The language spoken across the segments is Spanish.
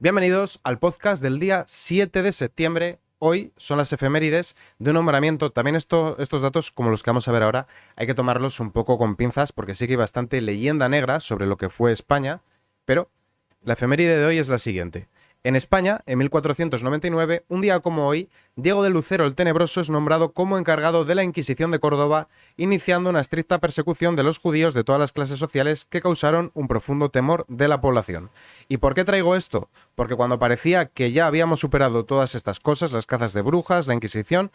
Bienvenidos al podcast del día 7 de septiembre. Hoy son las efemérides de un nombramiento. También estos datos, como los que vamos a ver ahora, hay que tomarlos un poco con pinzas porque sí que hay bastante leyenda negra sobre lo que fue España, pero la efeméride de hoy es la siguiente. En España, en 1499, un día como hoy, Diego de Lucero el Tenebroso es nombrado como encargado de la Inquisición de Córdoba, iniciando una estricta persecución de los judíos de todas las clases sociales que causaron un profundo temor de la población. ¿Y por qué traigo esto? Porque cuando parecía que ya habíamos superado todas estas cosas, las cazas de brujas, la Inquisición,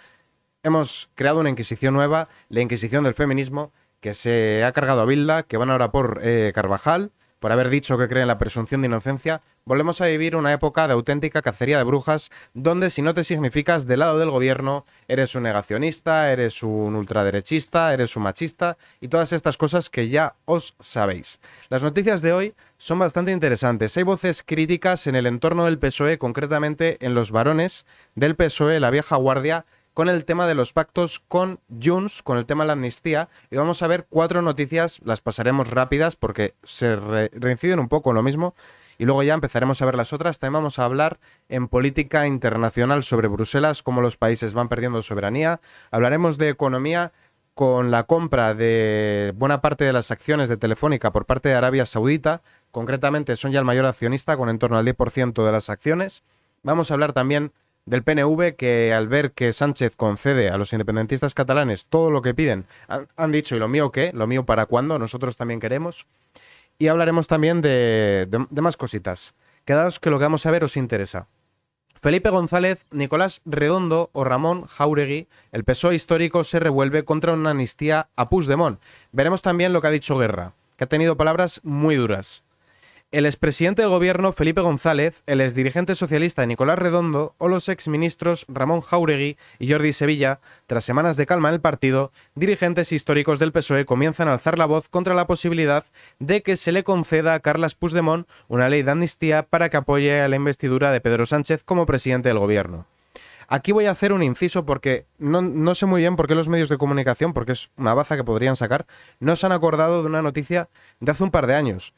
hemos creado una Inquisición nueva, la Inquisición del feminismo, que se ha cargado a Bilda, que van ahora por Carvajal, por haber dicho que cree en la presunción de inocencia. Volvemos a vivir una época de auténtica cacería de brujas, donde si no te significas del lado del gobierno, eres un negacionista, eres un ultraderechista, eres un machista y todas estas cosas que ya os sabéis. Las noticias de hoy son bastante interesantes. Hay voces críticas en el entorno del PSOE, concretamente en los varones del PSOE, la vieja guardia, con el tema de los pactos con Junts, con el tema de la amnistía, y vamos a ver 4 noticias, las pasaremos rápidas porque se reinciden un poco en lo mismo, y luego ya empezaremos a ver las otras. También vamos a hablar en política internacional sobre Bruselas, cómo los países van perdiendo soberanía. Hablaremos de economía con la compra de buena parte de las acciones de Telefónica por parte de Arabia Saudita, concretamente son ya el mayor accionista con en torno al 10% de las acciones. Vamos a hablar también del PNV, que al ver que Sánchez concede a los independentistas catalanes todo lo que piden, han dicho, ¿y lo mío qué? ¿Lo mío para cuándo? Nosotros también queremos. Y hablaremos también de más cositas. Quedaos que lo que vamos a ver os interesa. Felipe González, Nicolás Redondo o Ramón Jáuregui, el PSOE histórico se revuelve contra una amnistía a Puigdemont. Veremos también lo que ha dicho Guerra, que ha tenido palabras muy duras. El expresidente del gobierno, Felipe González, el exdirigente socialista Nicolás Redondo o los exministros Ramón Jáuregui y Jordi Sevilla, tras semanas de calma en el partido, dirigentes históricos del PSOE comienzan a alzar la voz contra la posibilidad de que se le conceda a Carles Puigdemont una ley de amnistía para que apoye a la investidura de Pedro Sánchez como presidente del gobierno. Aquí voy a hacer un inciso porque no sé muy bien por qué los medios de comunicación, porque es una baza que podrían sacar, no se han acordado de una noticia de hace un par de años.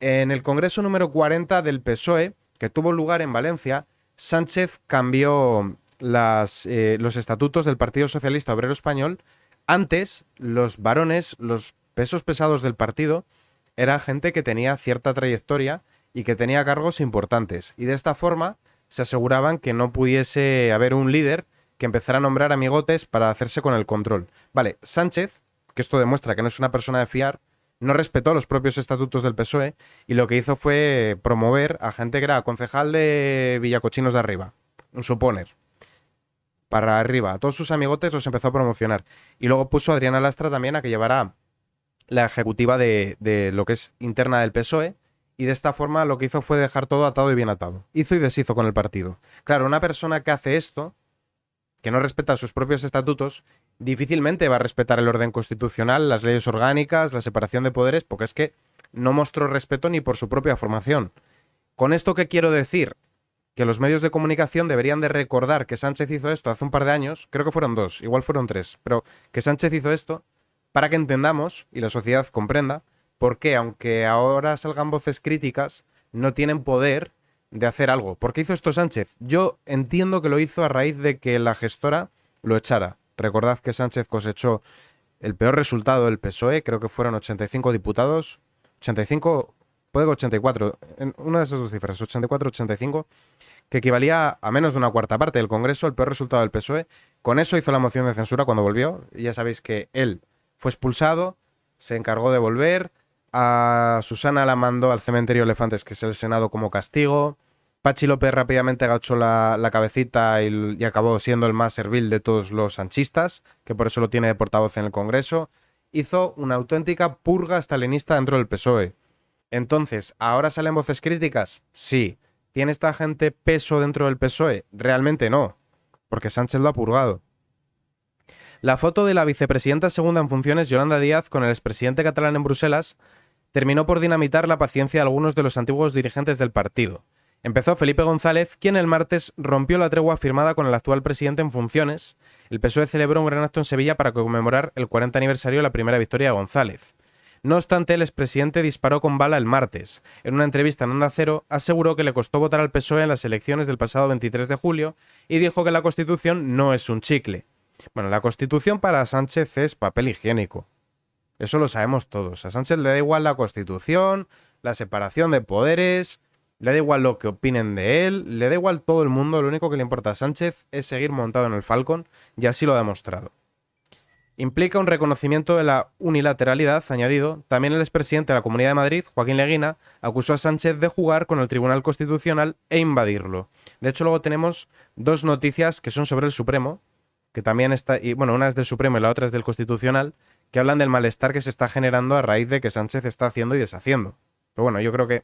En el Congreso número 40 del PSOE, que tuvo lugar en Valencia, Sánchez cambió los estatutos del Partido Socialista Obrero Español. Antes, los varones, los pesos pesados del partido, era gente que tenía cierta trayectoria y que tenía cargos importantes. Y de esta forma se aseguraban que no pudiese haber un líder que empezara a nombrar amigotes para hacerse con el control. Vale, Sánchez, que esto demuestra que no es una persona de fiar, no respetó los propios estatutos del PSOE y lo que hizo fue promover a gente que era concejal de Villacochinos de Arriba, un suponer, para arriba. A todos sus amigotes los empezó a promocionar. Y luego puso a Adriana Lastra también a que llevara la ejecutiva de lo que es interna del PSOE, y de esta forma lo que hizo fue dejar todo atado y bien atado. Hizo y deshizo con el partido. Claro, una persona que hace esto, que no respeta sus propios estatutos, difícilmente va a respetar el orden constitucional, las leyes orgánicas, la separación de poderes, porque es que no mostró respeto ni por su propia formación. ¿Con esto qué quiero decir? Que los medios de comunicación deberían de recordar que Sánchez hizo esto hace un par de años, creo que fueron 2, igual fueron 3, pero que Sánchez hizo esto para que entendamos y la sociedad comprenda por qué, aunque ahora salgan voces críticas, no tienen poder de hacer algo. ¿Por qué hizo esto Sánchez? Yo entiendo que lo hizo a raíz de que la gestora lo echara. Recordad que Sánchez cosechó el peor resultado del PSOE, creo que fueron 85 diputados, 85, puede que 84, en una de esas dos cifras, 84-85, que equivalía a menos de una cuarta parte del Congreso, el peor resultado del PSOE. Con eso hizo la moción de censura cuando volvió, y ya sabéis que él fue expulsado, se encargó de volver, a Susana la mandó al cementerio Elefantes, que es el Senado, como castigo. Pachi López rápidamente agachó la cabecita y acabó siendo el más servil de todos los sanchistas, que por eso lo tiene de portavoz en el Congreso. Hizo una auténtica purga stalinista dentro del PSOE. Entonces, ¿ahora salen voces críticas? Sí. ¿Tiene esta gente peso dentro del PSOE? Realmente no, porque Sánchez lo ha purgado. La foto de la vicepresidenta segunda en funciones, Yolanda Díaz, con el expresidente catalán en Bruselas, terminó por dinamitar la paciencia de algunos de los antiguos dirigentes del partido. Empezó Felipe González, quien el martes rompió la tregua firmada con el actual presidente en funciones. El PSOE celebró un gran acto en Sevilla para conmemorar el 40 aniversario de la primera victoria de González. No obstante, el expresidente disparó con bala el martes. En una entrevista en Onda Cero, aseguró que le costó votar al PSOE en las elecciones del pasado 23 de julio y dijo que la Constitución no es un chicle. Bueno, la Constitución para Sánchez es papel higiénico. Eso lo sabemos todos. A Sánchez le da igual la Constitución, la separación de poderes, le da igual lo que opinen de él, le da igual todo el mundo. Lo único que le importa a Sánchez es seguir montado en el Falcon y así lo ha demostrado. Implica un reconocimiento de la unilateralidad, añadido. También el expresidente de la Comunidad de Madrid, Joaquín Leguina, acusó a Sánchez de jugar con el Tribunal Constitucional e invadirlo. De hecho, luego tenemos dos noticias que son sobre el Supremo, que también está, y bueno, una es del Supremo y la otra es del Constitucional, que hablan del malestar que se está generando a raíz de que Sánchez está haciendo y deshaciendo. Pero bueno, yo creo que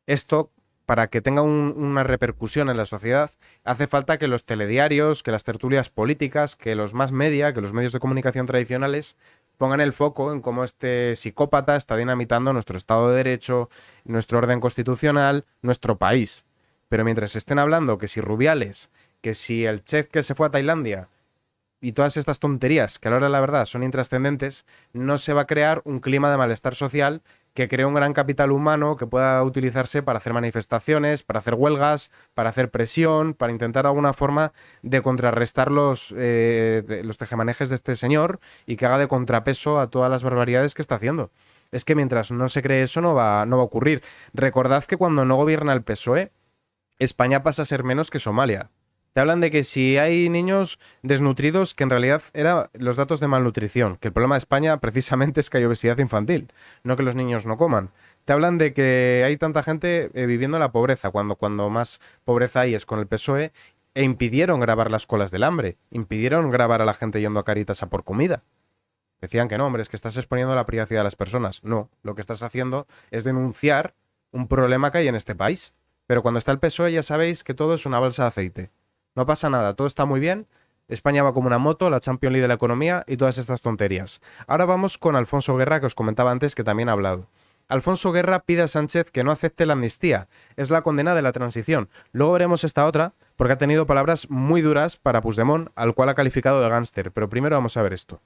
esto, para que tenga una repercusión en la sociedad, hace falta que los telediarios, que las tertulias políticas, que los más media, que los medios de comunicación tradicionales pongan el foco en cómo este psicópata está dinamitando nuestro Estado de Derecho, nuestro orden constitucional, nuestro país. Pero mientras estén hablando que si Rubiales, que si el chef que se fue a Tailandia y todas estas tonterías que a la hora de la verdad son intrascendentes, no se va a crear un clima de malestar social que cree un gran capital humano que pueda utilizarse para hacer manifestaciones, para hacer huelgas, para hacer presión, para intentar alguna forma de contrarrestar los tejemanejes de este señor y que haga de contrapeso a todas las barbaridades que está haciendo. Es que mientras no se cree eso no va a ocurrir. Recordad que cuando no gobierna el PSOE, España pasa a ser menos que Somalia. Te hablan de que si hay niños desnutridos, que en realidad eran los datos de malnutrición, que el problema de España precisamente es que hay obesidad infantil, no que los niños no coman. Te hablan de que hay tanta gente viviendo en la pobreza, cuando más pobreza hay es con el PSOE, e impidieron grabar las colas del hambre, impidieron grabar a la gente yendo a Caritas a por comida. Decían que no, hombre, es que estás exponiendo la privacidad de las personas. No, lo que estás haciendo es denunciar un problema que hay en este país. Pero cuando está el PSOE ya sabéis que todo es una balsa de aceite. No pasa nada, todo está muy bien. España va como una moto, la Champions League de la economía y todas estas tonterías. Ahora vamos con Alfonso Guerra, que os comentaba antes, que también ha hablado. Alfonso Guerra pide a Sánchez que no acepte la amnistía. Es la condena de la transición. Luego veremos esta otra, porque ha tenido palabras muy duras para Puigdemont, al cual ha calificado de gánster. Pero primero vamos a ver esto.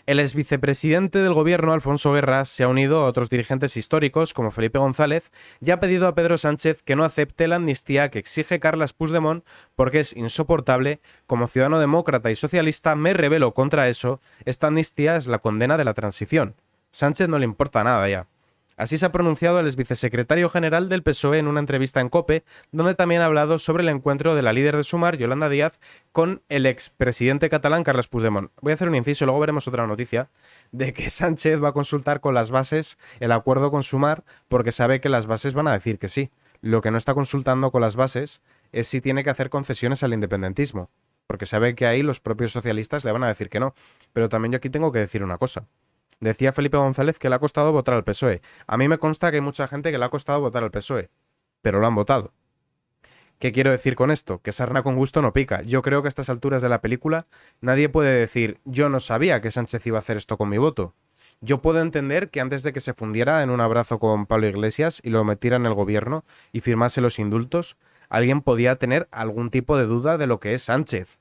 El exvicepresidente del gobierno, Alfonso Guerra, se ha unido a otros dirigentes históricos, como Felipe González, y ha pedido a Pedro Sánchez que no acepte la amnistía que exige Carles Puigdemont porque es insoportable. Como ciudadano demócrata y socialista me rebelo contra eso. Esta amnistía es la condena de la transición. Sánchez no le importa nada ya. Así se ha pronunciado el exvicesecretario general del PSOE en una entrevista en COPE, donde también ha hablado sobre el encuentro de la líder de Sumar, Yolanda Díaz, con el expresidente catalán, Carles Puigdemont. Voy a hacer un inciso, luego veremos otra noticia, de que Sánchez va a consultar con las bases el acuerdo con Sumar, porque sabe que las bases van a decir que sí. Lo que no está consultando con las bases es si tiene que hacer concesiones al independentismo, porque sabe que ahí los propios socialistas le van a decir que no. Pero también yo aquí tengo que decir una cosa. Decía Felipe González que le ha costado votar al PSOE. A mí me consta que hay mucha gente que le ha costado votar al PSOE, pero lo han votado. ¿Qué quiero decir con esto? Que sarna con gusto no pica. Yo creo que a estas alturas de la película nadie puede decir yo no sabía que Sánchez iba a hacer esto con mi voto. Yo puedo entender que antes de que se fundiera en un abrazo con Pablo Iglesias y lo metiera en el gobierno y firmase los indultos, alguien podía tener algún tipo de duda de lo que es Sánchez.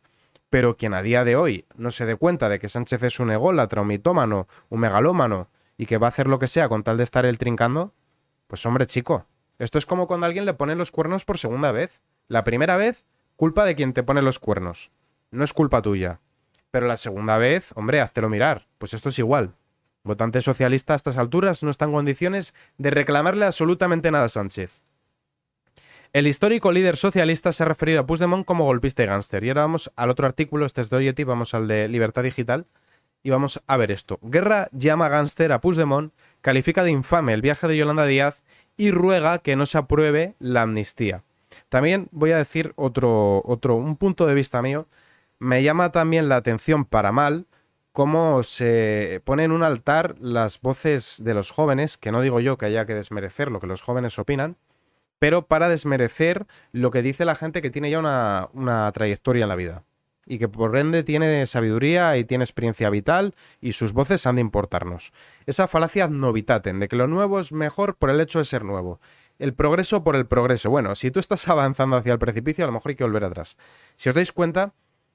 Pero quien a día de hoy no se dé cuenta de que Sánchez es un ególatra, un mitómano, un megalómano y que va a hacer lo que sea con tal de estar él trincando, pues hombre chico, esto es como cuando a alguien le ponen los cuernos por segunda vez. La primera vez, culpa de quien te pone los cuernos, no es culpa tuya. Pero la segunda vez, hombre, háztelo mirar, pues esto es igual. Votante socialista a estas alturas no está en condiciones de reclamarle absolutamente nada a Sánchez. El histórico líder socialista se ha referido a Puigdemont como golpista y gánster. Y ahora vamos al otro artículo, este es de Oyeti, vamos al de Libertad Digital, y vamos a ver esto. Guerra llama gánster a Puigdemont, califica de infame el viaje de Yolanda Díaz y ruega que no se apruebe la amnistía. También voy a decir un punto de vista mío. Me llama también la atención para mal cómo se pone en un altar las voces de los jóvenes, que no digo yo que haya que desmerecer lo que los jóvenes opinan, pero para desmerecer lo que dice la gente que tiene ya una trayectoria en la vida y que por ende tiene sabiduría y tiene experiencia vital y sus voces han de importarnos. Esa falacia ad novitatem, de que lo nuevo es mejor por el hecho de ser nuevo. El progreso por el progreso. Bueno, si tú estás avanzando hacia el precipicio, a lo mejor hay que volver atrás. Si os dais cuenta,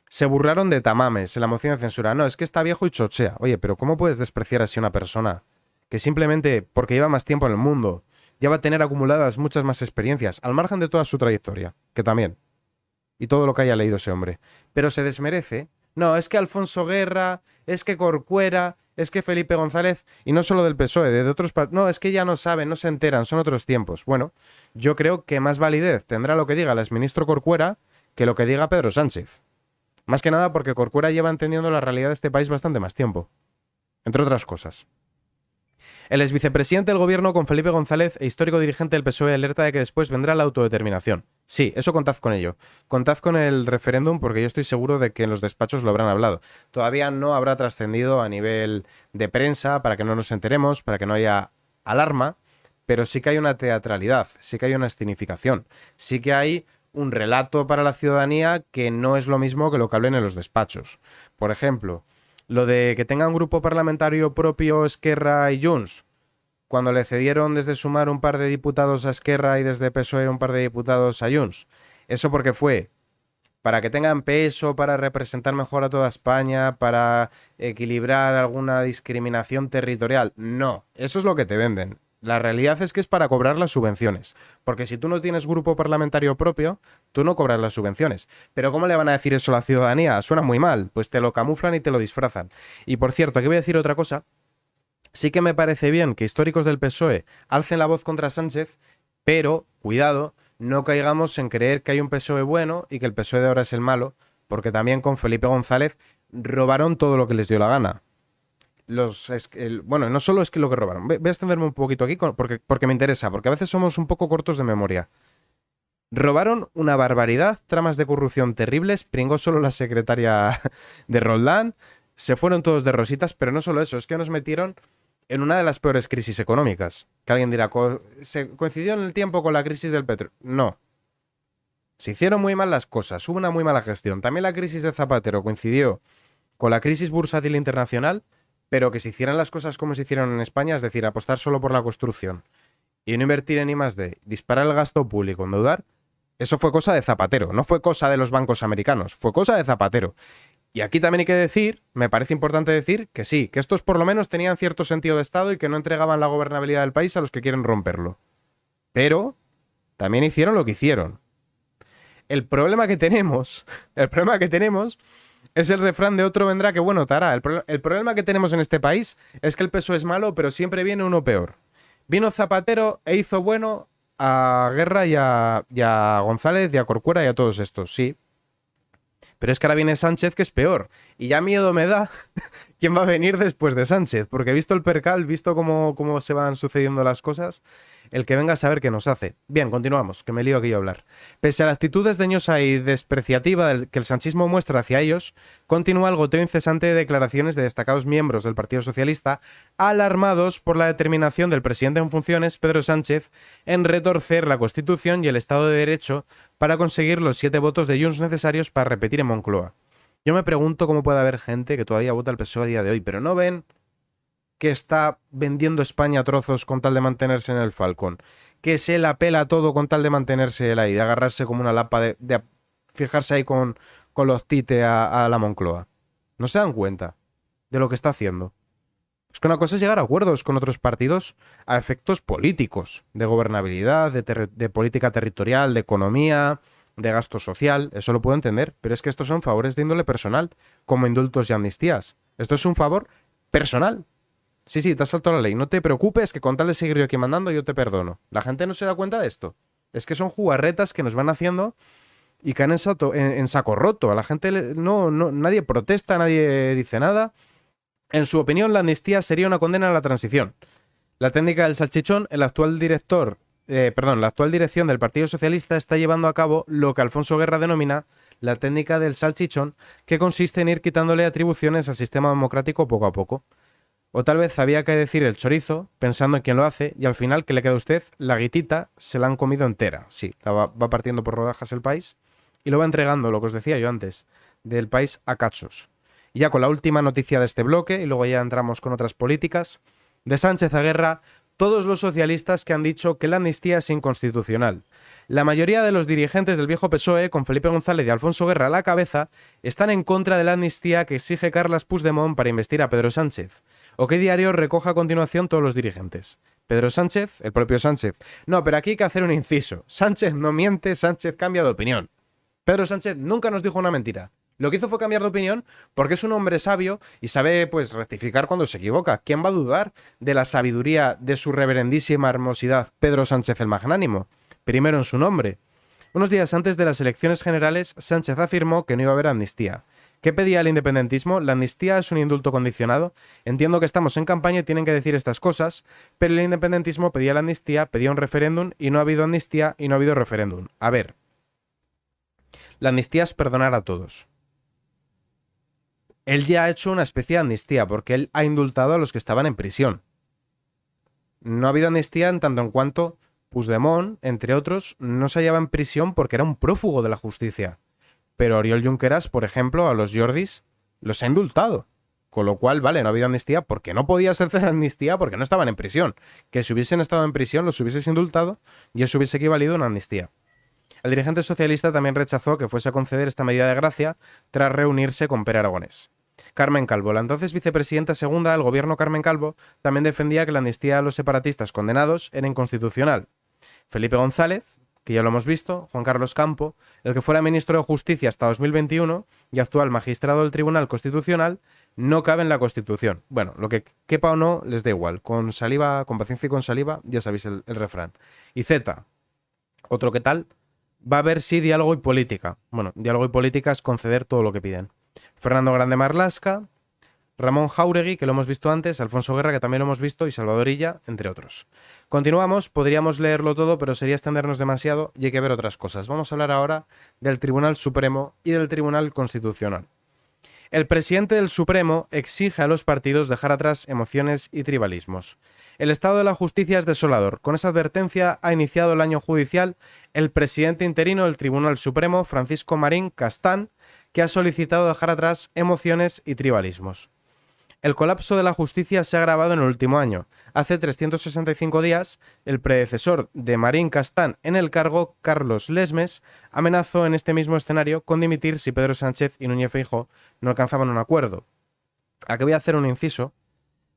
se burlaron de Tamames en la moción de censura. No, es que está viejo y chochea. Oye, pero ¿cómo puedes despreciar así a una persona que simplemente porque lleva más tiempo en el mundo, ya va a tener acumuladas muchas más experiencias, al margen de toda su trayectoria, que también, y todo lo que haya leído ese hombre. Pero se desmerece. No, es que Alfonso Guerra, es que Corcuera, es que Felipe González, y no solo del PSOE, de otros partidos. No, es que ya no saben, no se enteran, son otros tiempos. Bueno, yo creo que más validez tendrá lo que diga el exministro Corcuera que lo que diga Pedro Sánchez. Más que nada porque Corcuera lleva entendiendo la realidad de este país bastante más tiempo. Entre otras cosas. El exvicepresidente del gobierno con Felipe González e histórico dirigente del PSOE alerta de que después vendrá la autodeterminación. Sí, eso contad con ello. Contad con el referéndum porque yo estoy seguro de que en los despachos lo habrán hablado. Todavía no habrá trascendido a nivel de prensa para que no nos enteremos, para que no haya alarma, pero sí que hay una teatralidad, sí que hay una escenificación, sí que hay un relato para la ciudadanía que no es lo mismo que lo que hablen en los despachos. Por ejemplo, lo de que tenga un grupo parlamentario propio Esquerra y Junts, cuando le cedieron desde Sumar un par de diputados a Esquerra y desde PSOE un par de diputados a Junts. ¿Eso porque fue? Para que tengan peso, para representar mejor a toda España, para equilibrar alguna discriminación territorial. No, eso es lo que te venden. La realidad es que es para cobrar las subvenciones. Porque si tú no tienes grupo parlamentario propio, tú no cobras las subvenciones. Pero ¿cómo le van a decir eso a la ciudadanía? Suena muy mal. Pues te lo camuflan y te lo disfrazan. Y por cierto, aquí voy a decir otra cosa. Sí que me parece bien que históricos del PSOE alcen la voz contra Sánchez, pero, cuidado, no caigamos en creer que hay un PSOE bueno y que el PSOE de ahora es el malo, porque también con Felipe González robaron todo lo que les dio la gana. Bueno, no solo es que lo que robaron. Voy a extenderme un poquito aquí porque me interesa, porque a veces somos un poco cortos de memoria. Robaron una barbaridad, tramas de corrupción terribles, pringó solo la secretaria de Roldán, se fueron todos de rositas, pero no solo eso, es que nos metieron en una de las peores crisis económicas. Que alguien dirá, ¿se coincidió en el tiempo con la crisis del petróleo? No. Se hicieron muy mal las cosas, hubo una muy mala gestión. También la crisis de Zapatero coincidió con la crisis bursátil internacional, pero que se hicieran las cosas como se hicieron en España, es decir, apostar solo por la construcción y no invertir en I+D, disparar el gasto público, endeudar, eso fue cosa de Zapatero, no fue cosa de los bancos americanos, fue cosa de Zapatero. Y aquí también hay que decir, me parece importante decir, que sí, que estos por lo menos tenían cierto sentido de Estado y que no entregaban la gobernabilidad del país a los que quieren romperlo. Pero también hicieron lo que hicieron. El problema que tenemos es el refrán de otro vendrá que bueno te hará. El problema que tenemos en este país es que el PSOE es malo, pero siempre viene uno peor. Vino Zapatero e hizo bueno a Guerra y a González y a Corcuera y a todos estos, sí. Pero es que ahora viene Sánchez, que es peor. Y ya miedo me da quién va a venir después de Sánchez. Porque visto el percal, visto cómo se van sucediendo las cosas, el que venga a saber qué nos hace. Bien, continuamos, que me lío aquí a hablar. Pese a la actitud desdeñosa y despreciativa que el sanchismo muestra hacia ellos, continúa el goteo incesante de declaraciones de destacados miembros del Partido Socialista, alarmados por la determinación del presidente en funciones, Pedro Sánchez, en retorcer la Constitución y el Estado de Derecho para conseguir los 7 votos de Junts necesarios para repetir en Moncloa. Yo me pregunto cómo puede haber gente que todavía vota al PSOE a día de hoy, pero no ven que está vendiendo España a trozos con tal de mantenerse en el Falcón, que se la pela todo con tal de mantenerse él ahí, de agarrarse como una lapa, de fijarse ahí con los tite a la Moncloa. No se dan cuenta de lo que está haciendo. Es que una cosa es llegar a acuerdos con otros partidos a efectos políticos, de gobernabilidad, de política territorial, de economía, de gasto social, eso lo puedo entender, pero es que estos son favores de índole personal, como indultos y amnistías. Esto es un favor personal. Sí, te has saltado la ley, no te preocupes que con tal de seguir yo aquí mandando yo te perdono. La gente no se da cuenta de esto. Es que son jugarretas que nos van haciendo y caen en saco roto. A la gente nadie protesta, nadie dice nada. En su opinión, la amnistía sería una condena a la transición. La técnica del salchichón, la actual dirección del Partido Socialista está llevando a cabo lo que Alfonso Guerra denomina la técnica del salchichón, que consiste en ir quitándole atribuciones al sistema democrático poco a poco. O tal vez había que decir el chorizo, pensando en quién lo hace, y al final, ¿qué le queda a usted? La guitita se la han comido entera. Sí, la va partiendo por rodajas el país y lo va entregando, lo que os decía yo antes, del país a cachos. Y ya con la última noticia de este bloque, y luego ya entramos con otras políticas, de Sánchez a Guerra, todos los socialistas que han dicho que la amnistía es inconstitucional. La mayoría de los dirigentes del viejo PSOE, con Felipe González y Alfonso Guerra a la cabeza, están en contra de la amnistía que exige Carles Puigdemont para investir a Pedro Sánchez. ¿O qué diario recoge a continuación todos los dirigentes? Pedro Sánchez, el propio Sánchez. No, pero aquí hay que hacer un inciso. Sánchez no miente, Sánchez cambia de opinión. Pedro Sánchez nunca nos dijo una mentira. Lo que hizo fue cambiar de opinión porque es un hombre sabio y sabe, pues, rectificar cuando se equivoca. ¿Quién va a dudar de la sabiduría de su reverendísima hermosidad Pedro Sánchez el Magnánimo? Primero en su nombre. Unos días antes de las elecciones generales, Sánchez afirmó que no iba a haber amnistía. ¿Qué pedía el independentismo? ¿La amnistía es un indulto condicionado? Entiendo que estamos en campaña y tienen que decir estas cosas, pero el independentismo pedía la amnistía, pedía un referéndum y no ha habido amnistía y no ha habido referéndum. A ver, la amnistía es perdonar a todos. Él ya ha hecho una especie de amnistía porque él ha indultado a los que estaban en prisión. No ha habido amnistía en tanto en cuanto Puigdemont, entre otros, no se hallaba en prisión porque era un prófugo de la justicia. Pero Oriol Junqueras, por ejemplo, a los Jordis los ha indultado. Con lo cual, vale, no ha habido amnistía porque no podías hacer amnistía porque no estaban en prisión. Que si hubiesen estado en prisión los hubieses indultado y eso hubiese equivalido a una amnistía. El dirigente socialista también rechazó que fuese a conceder esta medida de gracia tras reunirse con Pere Aragonés. Carmen Calvo, la entonces vicepresidenta segunda del gobierno Carmen Calvo, también defendía que la amnistía a los separatistas condenados era inconstitucional. Felipe González, que ya lo hemos visto, Juan Carlos Campo, el que fuera ministro de Justicia hasta 2021 y actual magistrado del Tribunal Constitucional, no cabe en la Constitución. Bueno, lo que quepa o no les da igual. Con saliva, con paciencia y con saliva, ya sabéis el refrán. Y Z, otro que tal, va a haber sí diálogo y política. Bueno, diálogo y política es conceder todo lo que piden. Fernando Grande Marlaska, Ramón Jáuregui, que lo hemos visto antes, Alfonso Guerra, que también lo hemos visto, y Salvador Illa, entre otros. Continuamos, podríamos leerlo todo, pero sería extendernos demasiado y hay que ver otras cosas. Vamos a hablar ahora del Tribunal Supremo y del Tribunal Constitucional. El presidente del Supremo exige a los partidos dejar atrás emociones y tribalismos. El estado de la justicia es desolador. Con esa advertencia ha iniciado el año judicial el presidente interino del Tribunal Supremo, Francisco Marín Castán, que ha solicitado dejar atrás emociones y tribalismos. El colapso de la justicia se ha agravado en el último año. Hace 365 días, el predecesor de Marín Castán en el cargo, Carlos Lesmes, amenazó en este mismo escenario con dimitir si Pedro Sánchez y Núñez Feijóo no alcanzaban un acuerdo. Aquí voy a hacer un inciso.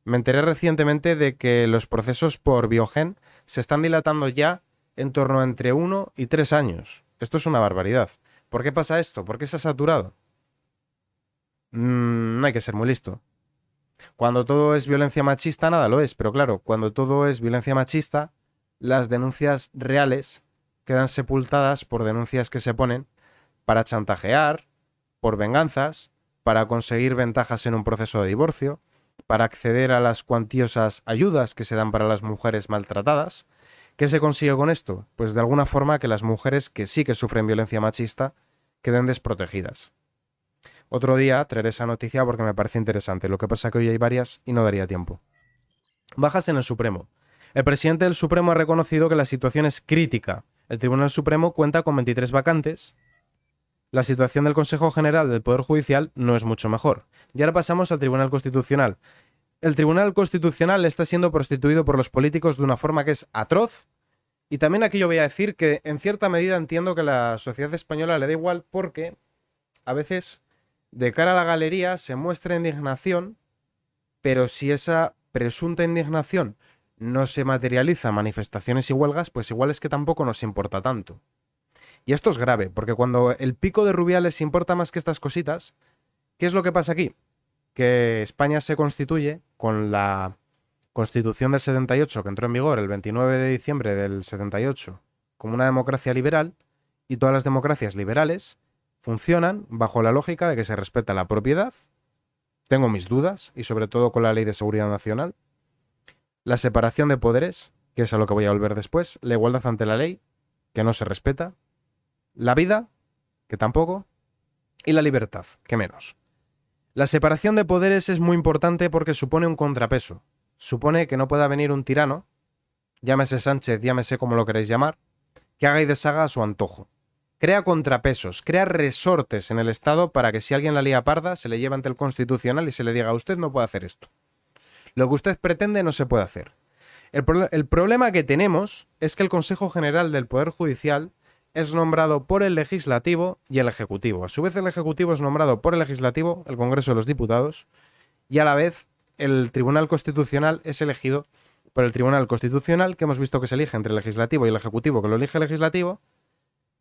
Me enteré recientemente de que los procesos por Biogen se están dilatando ya en torno a entre 1 y 3 años. Esto es una barbaridad. ¿Por qué pasa esto? ¿Por qué se ha saturado? No hay que ser muy listo. Cuando todo es violencia machista, nada lo es, pero claro, cuando todo es violencia machista, las denuncias reales quedan sepultadas por denuncias que se ponen para chantajear, por venganzas, para conseguir ventajas en un proceso de divorcio, para acceder a las cuantiosas ayudas que se dan para las mujeres maltratadas. ¿Qué se consigue con esto? Pues de alguna forma que las mujeres que sí que sufren violencia machista queden desprotegidas. Otro día traeré esa noticia porque me parece interesante. Lo que pasa es que hoy hay varias y no daría tiempo. Bajas en el Supremo. El presidente del Supremo ha reconocido que la situación es crítica. El Tribunal Supremo cuenta con 23 vacantes. La situación del Consejo General del Poder Judicial no es mucho mejor. Y ahora pasamos al Tribunal Constitucional. El Tribunal Constitucional está siendo prostituido por los políticos de una forma que es atroz. Y también aquí yo voy a decir que en cierta medida entiendo que a la sociedad española le da igual porque a veces de cara a la galería se muestra indignación, pero si esa presunta indignación no se materializa en manifestaciones y huelgas, pues igual es que tampoco nos importa tanto. Y esto es grave, porque cuando el pico de Rubiales importa más que estas cositas, ¿qué es lo que pasa aquí? Que España se constituye con la Constitución del 78, que entró en vigor el 29 de diciembre del 78, como una democracia liberal, y todas las democracias liberales funcionan bajo la lógica de que se respeta la propiedad. Tengo mis dudas, y sobre todo con la Ley de Seguridad Nacional, la separación de poderes, que es a lo que voy a volver después, la igualdad ante la ley, que no se respeta, la vida, que tampoco, y la libertad, que menos. La separación de poderes es muy importante porque supone un contrapeso. Supone que no pueda venir un tirano, llámese Sánchez, llámese como lo queréis llamar, que haga y deshaga a su antojo. Crea contrapesos, crea resortes en el Estado para que si alguien la lía parda se le lleve ante el Constitucional y se le diga: usted no puede hacer esto. Lo que usted pretende no se puede hacer. El problema que tenemos es que el Consejo General del Poder Judicial es nombrado por el Legislativo y el Ejecutivo. A su vez, el Ejecutivo es nombrado por el Legislativo, el Congreso de los Diputados, y a la vez el Tribunal Constitucional es elegido por el Tribunal Constitucional, que hemos visto que se elige entre el Legislativo y el Ejecutivo, que lo elige el Legislativo,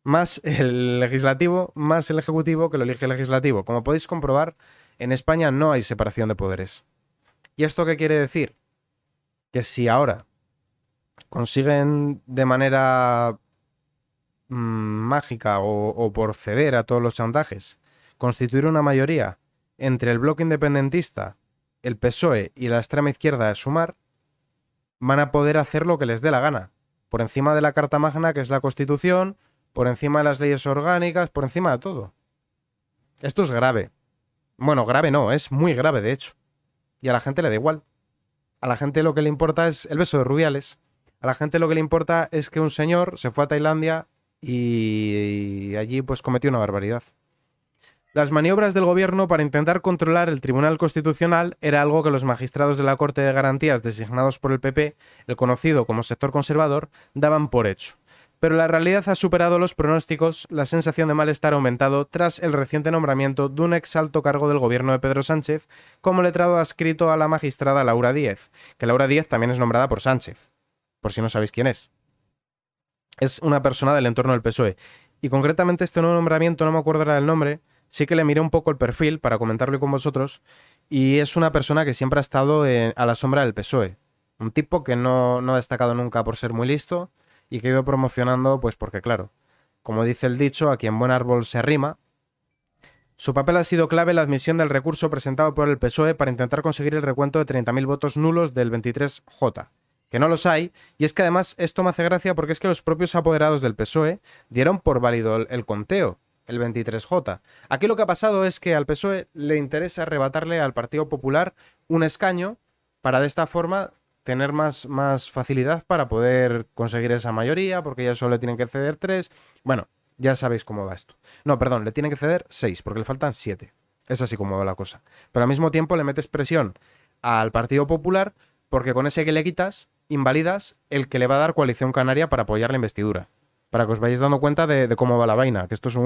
más el Legislativo, más el Ejecutivo, que lo elige el Legislativo. Como podéis comprobar, en España no hay separación de poderes. ¿Y esto qué quiere decir? Que si ahora consiguen de manera mágica o por ceder a todos los chantajes constituir una mayoría entre el bloque independentista, el PSOE y la extrema izquierda de Sumar, van a poder hacer lo que les dé la gana, por encima de la Carta Magna, que es la Constitución, por encima de las leyes orgánicas, por encima de todo. Esto es grave. Bueno, grave no, es muy grave de hecho. Y a la gente le da igual. A la gente lo que le importa es el beso de Rubiales. A la gente lo que le importa es que un señor se fue a Tailandia y allí pues cometió una barbaridad. Las maniobras del gobierno para intentar controlar el Tribunal Constitucional era algo que los magistrados de la Corte de Garantías designados por el PP, el conocido como sector conservador, daban por hecho. Pero la realidad ha superado los pronósticos, la sensación de malestar ha aumentado tras el reciente nombramiento de un ex alto cargo del gobierno de Pedro Sánchez como letrado adscrito a la magistrada Laura Díez, que Laura Díez también es nombrada por Sánchez, por si no sabéis quién es. Es una persona del entorno del PSOE. Y concretamente este nuevo nombramiento, no me acuerdo ahora del nombre, sí que le miré un poco el perfil para comentarlo con vosotros, y es una persona que siempre ha estado a la sombra del PSOE. Un tipo que no ha destacado nunca por ser muy listo y que ha ido promocionando, pues porque claro, como dice el dicho, a quien buen árbol se arrima. Su papel ha sido clave en la admisión del recurso presentado por el PSOE para intentar conseguir el recuento de 30.000 votos nulos del 23J, que no los hay, y es que además esto me hace gracia porque es que los propios apoderados del PSOE dieron por válido el conteo, el 23J. Aquí lo que ha pasado es que al PSOE le interesa arrebatarle al Partido Popular un escaño para de esta forma tener más facilidad para poder conseguir esa mayoría, porque ya solo le tienen que ceder 3. Bueno, ya sabéis cómo va esto. No, perdón, le tienen que ceder 6, porque le faltan 7. Es así como va la cosa. Pero al mismo tiempo le metes presión al Partido Popular, porque con ese que le quitas, invalidas el que le va a dar Coalición Canaria para apoyar la investidura. Para que os vayáis dando cuenta de cómo va la vaina. Que esto es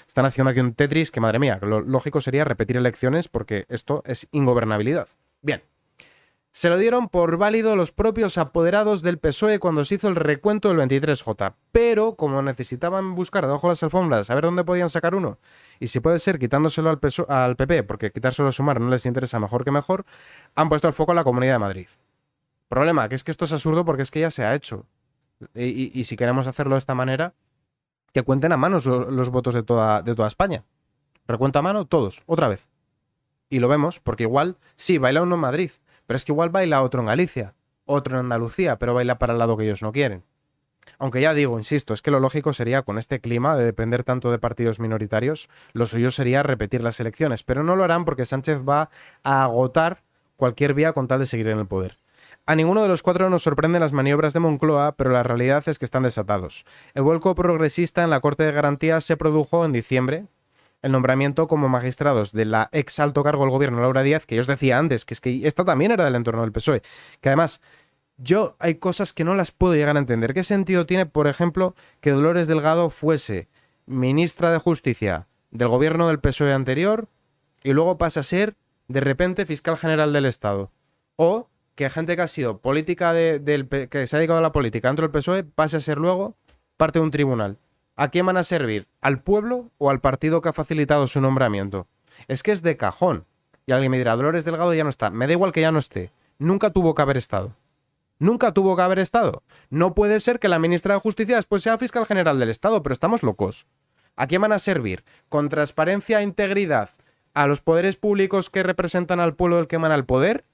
están haciendo aquí un Tetris que, madre mía, lo lógico sería repetir elecciones porque esto es ingobernabilidad. Bien. Se lo dieron por válido los propios apoderados del PSOE cuando se hizo el recuento del 23J. Pero, como necesitaban buscar debajo de las alfombras a ver dónde podían sacar uno, y si puede ser quitándoselo al PP, porque quitárselo a Sumar no les interesa mejor que mejor, han puesto el foco en la Comunidad de Madrid. Problema, que es que esto es absurdo porque es que ya se ha hecho. Y si queremos hacerlo de esta manera, que cuenten a mano los votos de toda España. Recuento a mano todos, otra vez. Y lo vemos, porque igual, sí, baila uno en Madrid, pero es que igual baila otro en Galicia, otro en Andalucía, pero baila para el lado que ellos no quieren. Aunque ya digo, insisto, es que lo lógico sería, con este clima de depender tanto de partidos minoritarios, lo suyo sería repetir las elecciones, pero no lo harán porque Sánchez va a agotar cualquier vía con tal de seguir en el poder. A ninguno de los cuatro nos sorprenden las maniobras de Moncloa, pero la realidad es que están desatados. El vuelco progresista en la Corte de Garantías se produjo en diciembre. El nombramiento como magistrados de la ex alto cargo del gobierno, Laura Díaz, que yo os decía antes, que es que esta también era del entorno del PSOE, que además yo hay cosas que no las puedo llegar a entender. ¿Qué sentido tiene, por ejemplo, que Dolores Delgado fuese ministra de Justicia del gobierno del PSOE anterior y luego pasa a ser, de repente, fiscal general del Estado? O que gente que ha sido política que se ha dedicado a la política dentro del PSOE pase a ser luego parte de un tribunal. ¿A quién van a servir? ¿Al pueblo o al partido que ha facilitado su nombramiento? Es que es de cajón. Y alguien me dirá, Dolores Delgado ya no está. Me da igual que ya no esté. Nunca tuvo que haber estado. Nunca tuvo que haber estado. No puede ser que la ministra de Justicia después sea fiscal general del Estado, pero estamos locos. ¿A quién van a servir? ¿Con transparencia e integridad a los poderes públicos que representan al pueblo del que emana el poder?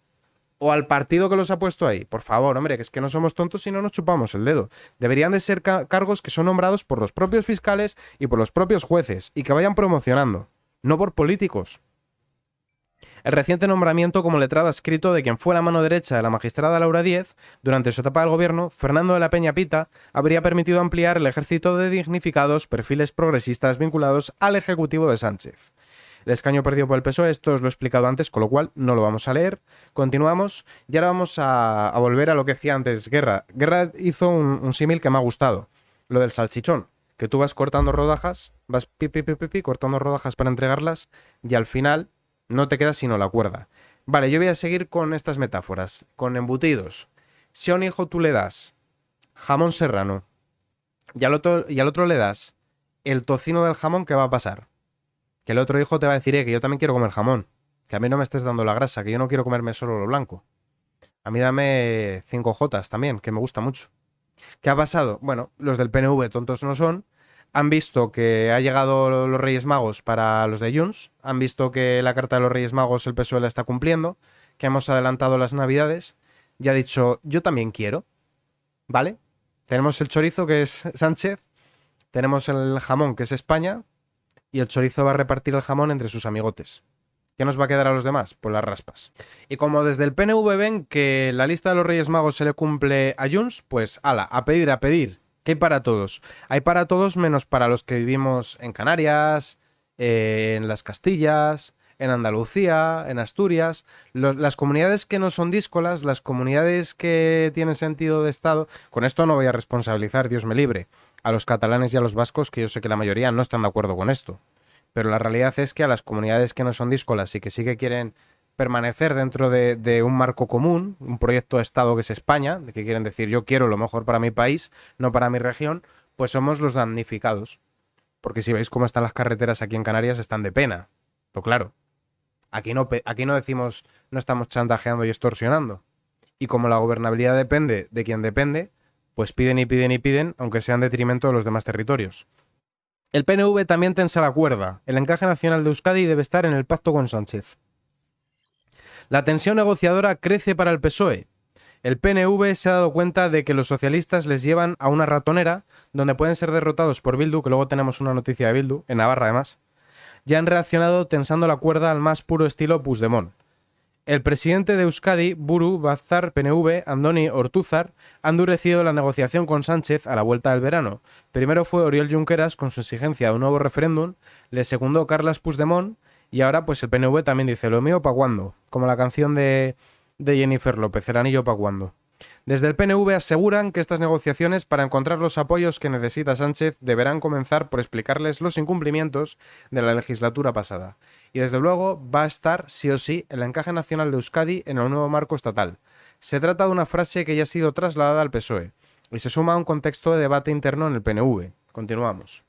¿O al partido que los ha puesto ahí? Por favor, hombre, que es que no somos tontos y no nos chupamos el dedo. Deberían de ser cargos que son nombrados por los propios fiscales y por los propios jueces y que vayan promocionando, no por políticos. El reciente nombramiento como letrado adscrito de quien fue la mano derecha de la magistrada Laura Díez durante su etapa del gobierno, Fernando de la Peña Pita, habría permitido ampliar el ejército de dignificados perfiles progresistas vinculados al ejecutivo de Sánchez. el escaño perdido por el PSOE, esto os lo he explicado antes, con lo cual no lo vamos a leer. Continuamos y ahora vamos a volver a lo que decía antes Guerra. Guerra hizo un símil que me ha gustado, lo del salchichón, que tú vas cortando rodajas, vas cortando rodajas para entregarlas y al final no te queda sino la cuerda. Vale, yo voy a seguir con estas metáforas, con embutidos. Si a un hijo tú le das jamón serrano y al otro le das el tocino del jamón, ¿qué va a pasar? Que el otro hijo te va a decir, que yo también quiero comer jamón, que a mí no me estés dando la grasa, que yo no quiero comerme solo lo blanco. A mí dame 5 jotas también, que me gusta mucho. ¿Qué ha pasado? Bueno, los del PNV tontos no son. Han visto que ha llegado los Reyes Magos para los de Junts. Han visto que la carta de los Reyes Magos el PSOE la está cumpliendo. Que hemos adelantado las Navidades. Y ha dicho, yo también quiero. ¿Vale? Tenemos el chorizo, que es Sánchez. Tenemos el jamón, que es España. Y el chorizo va a repartir el jamón entre sus amigotes. ¿Qué nos va a quedar a los demás? Pues las raspas. Y como desde el PNV ven que la lista de los Reyes Magos se le cumple a Junts, pues ala, a pedir, a pedir. ¿Qué hay para todos? Hay para todos menos para los que vivimos en Canarias, en las Castillas, en Andalucía, en Asturias. Las comunidades que no son díscolas, las comunidades que tienen sentido de Estado. Con esto no voy a responsabilizar, Dios me libre, a los catalanes y a los vascos, que yo sé que la mayoría no están de acuerdo con esto. Pero la realidad es que a las comunidades que no son díscolas y que sí que quieren permanecer dentro de un marco común, un proyecto de Estado que es España, de que quieren decir yo quiero lo mejor para mi país, no para mi región, pues somos los damnificados. Porque si veis cómo están las carreteras aquí en Canarias, están de pena. Pero claro, aquí no decimos no estamos chantajeando y extorsionando. Y como la gobernabilidad depende de quien depende, pues piden y piden y piden, aunque sea en detrimento de los demás territorios. El PNV también tensa la cuerda. El encaje nacional de Euskadi debe estar en el pacto con Sánchez. La tensión negociadora crece para el PSOE. El PNV se ha dado cuenta de que los socialistas les llevan a una ratonera donde pueden ser derrotados por Bildu, que luego tenemos una noticia de Bildu, en Navarra además. Ya han reaccionado tensando la cuerda al más puro estilo Puigdemont. El presidente de Euskadi, Buru Batzar PNV, Andoni Ortúzar, ha endurecido la negociación con Sánchez a la vuelta del verano. Primero fue Oriol Junqueras con su exigencia de un nuevo referéndum, le secundó Carles Puigdemont y ahora pues el PNV también dice lo mío pa' cuándo, como la canción de Jennifer López, el anillo pa' cuándo. Desde el PNV aseguran que estas negociaciones para encontrar los apoyos que necesita Sánchez deberán comenzar por explicarles los incumplimientos de la legislatura pasada. Y desde luego va a estar, sí o sí, el encaje nacional de Euskadi en el nuevo marco estatal. Se trata de una frase que ya ha sido trasladada al PSOE y se suma a un contexto de debate interno en el PNV. Continuamos.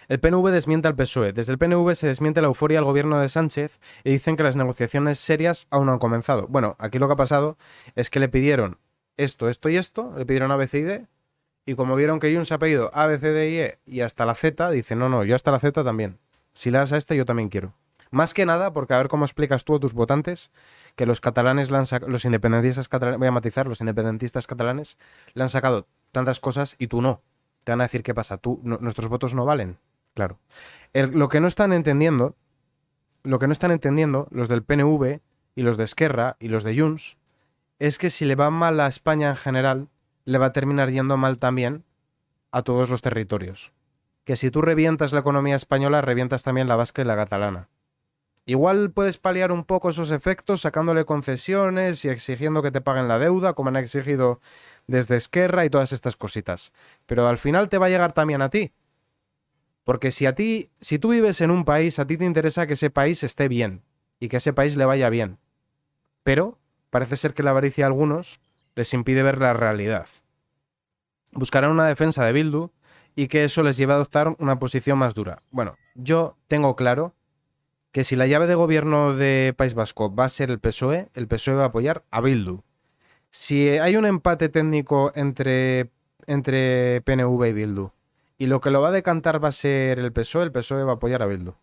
El PNV desmiente al PSOE. Desde el PNV se desmiente la euforia al gobierno de Sánchez y dicen que las negociaciones serias aún no han comenzado. Bueno, aquí lo que ha pasado es que le pidieron esto, esto y esto, le pidieron A, B, C y D, y como vieron que Junts ha pedido A, B, C, D y E y hasta la Z, dicen no, yo hasta la Z también. Si le das a este, yo también quiero. Más que nada, porque a ver cómo explicas tú a tus votantes que los catalanes los independentistas catalanes, voy a matizar, los independentistas catalanes le han sacado tantas cosas y tú no. Te van a decir qué pasa, nuestros votos no valen. Claro. Lo que no están entendiendo los del PNV y los de Esquerra y los de Junts es que si le va mal a España en general, le va a terminar yendo mal también a todos los territorios. Que si tú revientas la economía española, revientas también la vasca y la catalana. Igual puedes paliar un poco esos efectos sacándole concesiones y exigiendo que te paguen la deuda, como han exigido desde Esquerra y todas estas cositas. Pero al final te va a llegar también a ti. Porque si tú vives en un país, a ti te interesa que ese país esté bien y que a ese país le vaya bien. Pero parece ser que la avaricia de algunos les impide ver la realidad. Buscarán una defensa de Bildu y que eso les lleve a adoptar una posición más dura. Bueno, yo tengo claro que si la llave de gobierno de País Vasco va a ser el PSOE va a apoyar a Bildu. Si hay un empate técnico entre PNV y Bildu, y lo que lo va a decantar va a ser el PSOE va a apoyar a Bildu.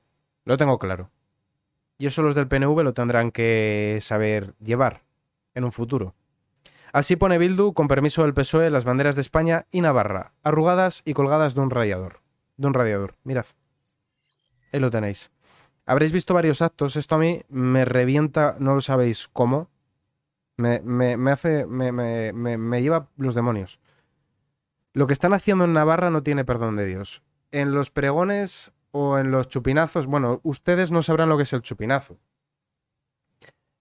Lo tengo claro. Y eso los del PNV lo tendrán que saber llevar en un futuro. Así pone Bildu, con permiso del PSOE, las banderas de España y Navarra, arrugadas y colgadas de un radiador. Mirad. Ahí lo tenéis. Habréis visto varios actos. Esto a mí me revienta, no lo sabéis cómo. Me lleva los demonios. Lo que están haciendo en Navarra no tiene perdón de Dios. En los pregones o en los chupinazos, bueno, ustedes no sabrán lo que es el chupinazo.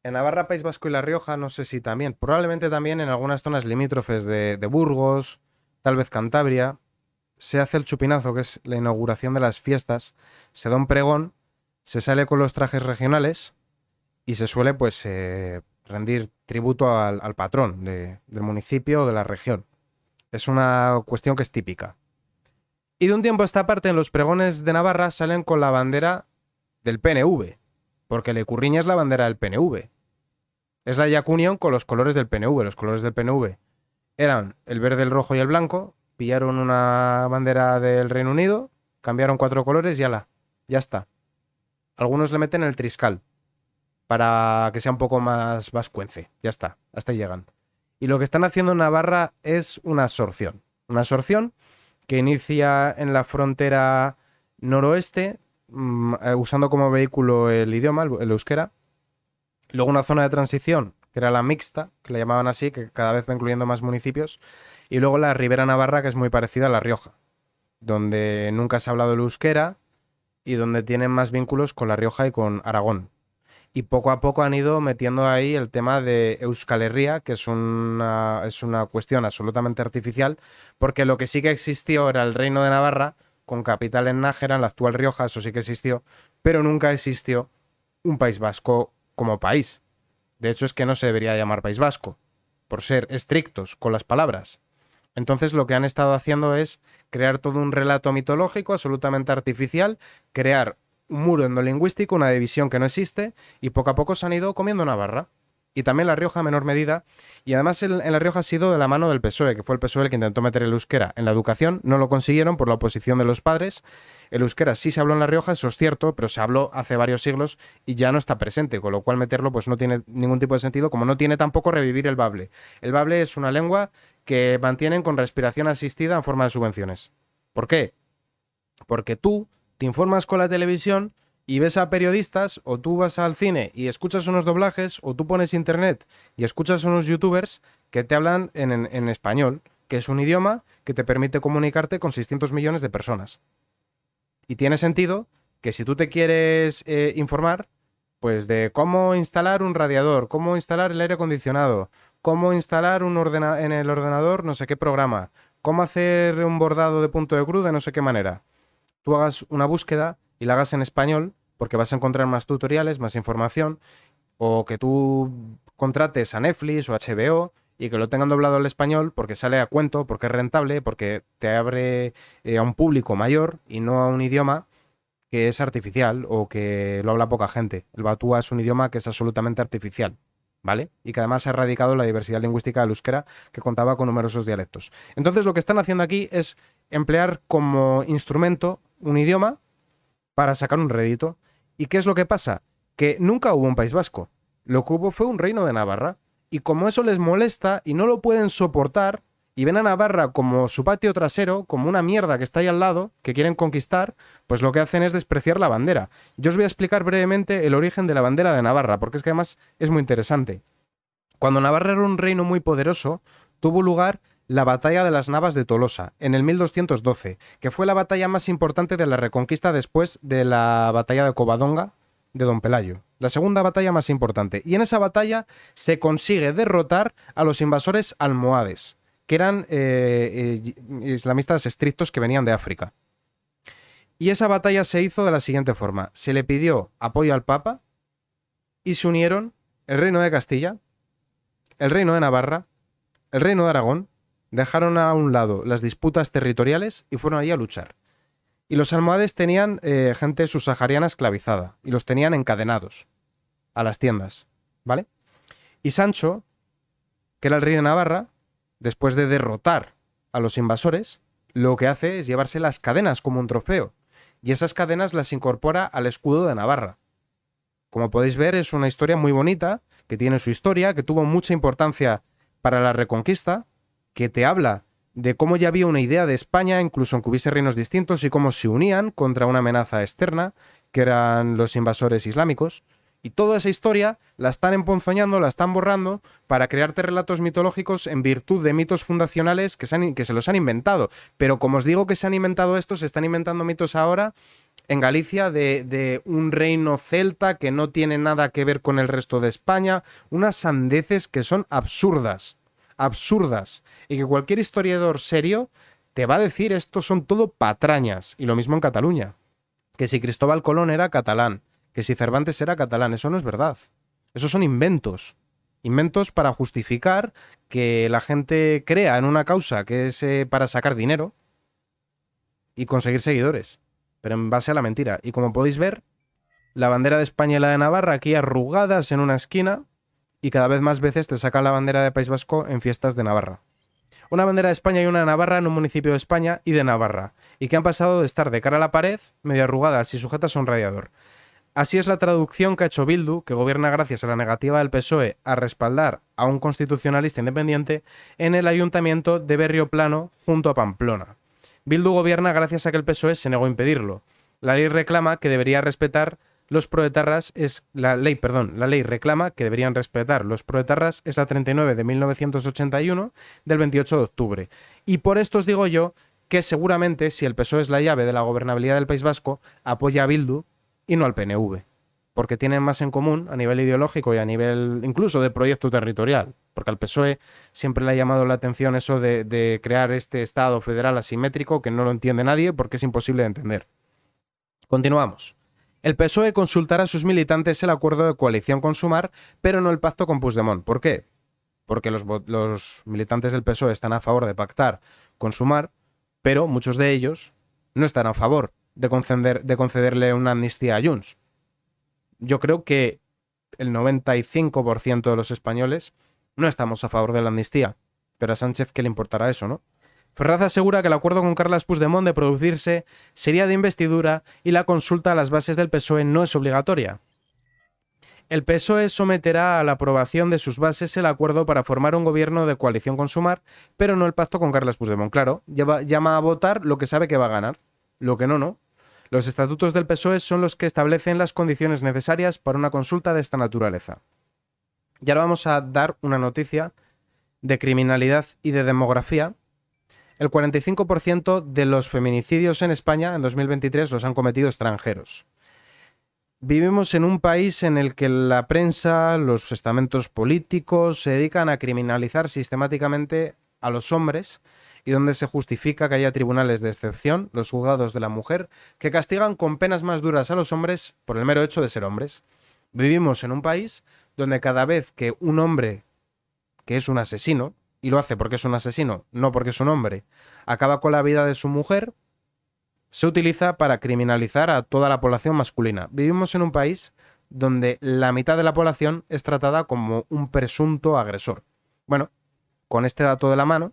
En Navarra, País Vasco y La Rioja, no sé si también, probablemente también en algunas zonas limítrofes de Burgos, tal vez Cantabria, se hace el chupinazo, que es la inauguración de las fiestas, se da un pregón, se sale con los trajes regionales y se suele pues rendir tributo al patrón del municipio o de la región. Es una cuestión que es típica. Y de un tiempo a esta parte en los pregones de Navarra salen con la bandera del PNV, porque Lecurriña es la bandera del PNV. Es la Jack Union con los colores del PNV. Los colores del PNV eran el verde, el rojo y el blanco. Pillaron una bandera del Reino Unido, cambiaron 4 colores y ala, ya está. Algunos le meten el triscal para que sea un poco más vascuence. Ya está, hasta ahí llegan. Y lo que están haciendo en Navarra es una absorción. Una absorción que inicia en la frontera noroeste, usando como vehículo el idioma, el euskera. Luego una zona de transición, que era la mixta, que le llamaban así, que cada vez va incluyendo más municipios. Y luego la Ribera Navarra, que es muy parecida a La Rioja, donde nunca se ha hablado el euskera y donde tienen más vínculos con La Rioja y con Aragón. Y poco a poco han ido metiendo ahí el tema de Euskal Herria, que es una cuestión absolutamente artificial, porque lo que sí que existió era el Reino de Navarra, con capital en Nájera, en la actual Rioja, eso sí que existió, pero nunca existió un País Vasco como país. De hecho, es que no se debería llamar País Vasco, por ser estrictos con las palabras. Entonces lo que han estado haciendo es crear todo un relato mitológico absolutamente artificial, crear un muro endolingüístico, una división que no existe, y poco a poco se han ido comiendo Navarra. Y también La Rioja a menor medida. Y además en La Rioja ha sido de la mano del PSOE, que fue el PSOE el que intentó meter el euskera en la educación. No lo consiguieron por la oposición de los padres. El euskera sí se habló en La Rioja, eso es cierto, pero se habló hace varios siglos y ya no está presente, con lo cual meterlo pues no tiene ningún tipo de sentido, como no tiene tampoco revivir el bable. El bable es una lengua que mantienen con respiración asistida en forma de subvenciones. ¿Por qué? Porque tú te informas con la televisión y ves a periodistas, o tú vas al cine y escuchas unos doblajes, o tú pones internet y escuchas unos youtubers que te hablan en español, que es un idioma que te permite comunicarte con 600 millones de personas. Y tiene sentido que si tú te quieres informar, pues de cómo instalar un radiador, cómo instalar el aire acondicionado, cómo instalar en el ordenador no sé qué programa, cómo hacer un bordado de punto de cruz de no sé qué manera, tú hagas una búsqueda y la hagas en español, porque vas a encontrar más tutoriales, más información, o que tú contrates a Netflix o HBO y que lo tengan doblado al español porque sale a cuento, porque es rentable, porque te abre a un público mayor y no a un idioma que es artificial o que lo habla poca gente. El batúa es un idioma que es absolutamente artificial, ¿vale? Y que además ha erradicado la diversidad lingüística del euskera, que contaba con numerosos dialectos. Entonces lo que están haciendo aquí es emplear como instrumento un idioma para sacar un rédito. ¿Y qué es lo que pasa? Que nunca hubo un País Vasco. Lo que hubo fue un reino de Navarra. Y como eso les molesta y no lo pueden soportar, y ven a Navarra como su patio trasero, como una mierda que está ahí al lado, que quieren conquistar, pues lo que hacen es despreciar la bandera. Yo os voy a explicar brevemente el origen de la bandera de Navarra, porque es que además es muy interesante. Cuando Navarra era un reino muy poderoso, tuvo lugar la batalla de las Navas de Tolosa, en el 1212, que fue la batalla más importante de la Reconquista después de la batalla de Covadonga de Don Pelayo. La segunda batalla más importante. Y en esa batalla se consigue derrotar a los invasores almohades, que eran islamistas estrictos que venían de África. Y esa batalla se hizo de la siguiente forma. Se le pidió apoyo al Papa y se unieron el Reino de Castilla, el Reino de Navarra, el Reino de Aragón, dejaron a un lado las disputas territoriales y fueron allí a luchar. Y los almohades tenían gente subsahariana esclavizada y los tenían encadenados a las tiendas, ¿vale? Y Sancho, que era el rey de Navarra, después de derrotar a los invasores, lo que hace es llevarse las cadenas como un trofeo. Y esas cadenas las incorpora al escudo de Navarra. Como podéis ver, es una historia muy bonita, que tiene su historia, que tuvo mucha importancia para la Reconquista, que te habla de cómo ya había una idea de España, incluso aunque hubiese reinos distintos, y cómo se unían contra una amenaza externa, que eran los invasores islámicos. Y toda esa historia la están emponzoñando, la están borrando para crearte relatos mitológicos en virtud de mitos fundacionales que se los han inventado. Pero como os digo que se han inventado estos, se están inventando mitos ahora en Galicia de un reino celta que no tiene nada que ver con el resto de España, unas sandeces que son absurdas, absurdas, y que cualquier historiador serio te va a decir esto son todo patrañas, y lo mismo en Cataluña, que si Cristóbal Colón era catalán, que si Cervantes era catalán, eso no es verdad, esos son inventos. Inventos para justificar que la gente crea en una causa que es para sacar dinero y conseguir seguidores, pero en base a la mentira. Y como podéis ver, la bandera de España y la de Navarra aquí arrugadas en una esquina y cada vez más veces te sacan la bandera de País Vasco en fiestas de Navarra. Una bandera de España y una de Navarra en un municipio de España y de Navarra, y que han pasado de estar de cara a la pared, medio arrugadas y sujetas a un radiador. Así es la traducción que ha hecho Bildu, que gobierna gracias a la negativa del PSOE a respaldar a un constitucionalista independiente en el ayuntamiento de Berrioplano junto a Pamplona. Bildu gobierna gracias a que el PSOE se negó a impedirlo. La ley reclama que debería respetar los proetarras la ley reclama que deberían respetar los proetarras es la 39 de 1981 del 28 de octubre. Y por esto os digo yo que seguramente si el PSOE es la llave de la gobernabilidad del País Vasco, apoya a Bildu y no al PNV, porque tienen más en común a nivel ideológico y a nivel incluso de proyecto territorial, porque al PSOE siempre le ha llamado la atención eso de crear este Estado federal asimétrico que no lo entiende nadie porque es imposible de entender. Continuamos. El PSOE consultará a sus militantes el acuerdo de coalición con Sumar, pero no el pacto con Puigdemont. ¿Por qué? Porque los militantes del PSOE están a favor de pactar con Sumar, pero muchos de ellos no están a favor de concederle una amnistía a Junts. Yo creo que el 95% de los españoles no estamos a favor de la amnistía, pero a Sánchez ¿qué le importará eso, no? Ferraz asegura que el acuerdo con Carles Puigdemont de producirse sería de investidura y la consulta a las bases del PSOE no es obligatoria. El PSOE someterá a la aprobación de sus bases el acuerdo para formar un gobierno de coalición con Sumar, pero no el pacto con Carles Puigdemont. Claro, llama a votar lo que sabe que va a ganar, lo que no. Los estatutos del PSOE son los que establecen las condiciones necesarias para una consulta de esta naturaleza. Y ahora vamos a dar una noticia de criminalidad y de demografía. El 45% de los feminicidios en España en 2023 los han cometido extranjeros. Vivimos en un país en el que la prensa, los estamentos políticos se dedican a criminalizar sistemáticamente a los hombres y donde se justifica que haya tribunales de excepción, los juzgados de la mujer, que castigan con penas más duras a los hombres por el mero hecho de ser hombres. Vivimos en un país donde cada vez que un hombre que es un asesino, y lo hace porque es un asesino, no porque es un hombre, acaba con la vida de su mujer, se utiliza para criminalizar a toda la población masculina. Vivimos en un país donde la mitad de la población es tratada como un presunto agresor. Bueno, con este dato de la mano,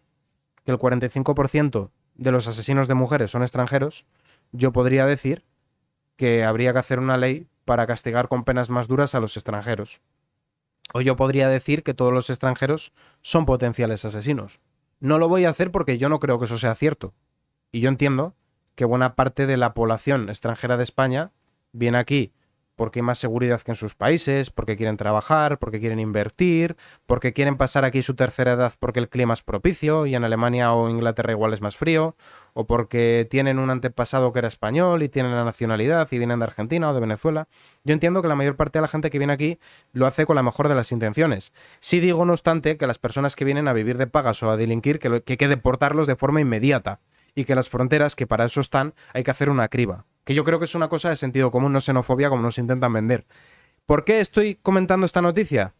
que el 45% de los asesinos de mujeres son extranjeros, yo podría decir que habría que hacer una ley para castigar con penas más duras a los extranjeros. O yo podría decir que todos los extranjeros son potenciales asesinos. No lo voy a hacer porque yo no creo que eso sea cierto. Y yo entiendo que buena parte de la población extranjera de España viene aquí porque hay más seguridad que en sus países, porque quieren trabajar, porque quieren invertir, porque quieren pasar aquí su tercera edad porque el clima es propicio y en Alemania o Inglaterra igual es más frío, o porque tienen un antepasado que era español y tienen la nacionalidad y vienen de Argentina o de Venezuela. Yo entiendo que la mayor parte de la gente que viene aquí lo hace con la mejor de las intenciones. Sí digo, no obstante, que las personas que vienen a vivir de pagas o a delinquir, que hay que deportarlos de forma inmediata y que las fronteras, que para eso están, hay que hacer una criba. Que yo creo que es una cosa de sentido común, no xenofobia como nos intentan vender. ¿Por qué estoy comentando esta noticia?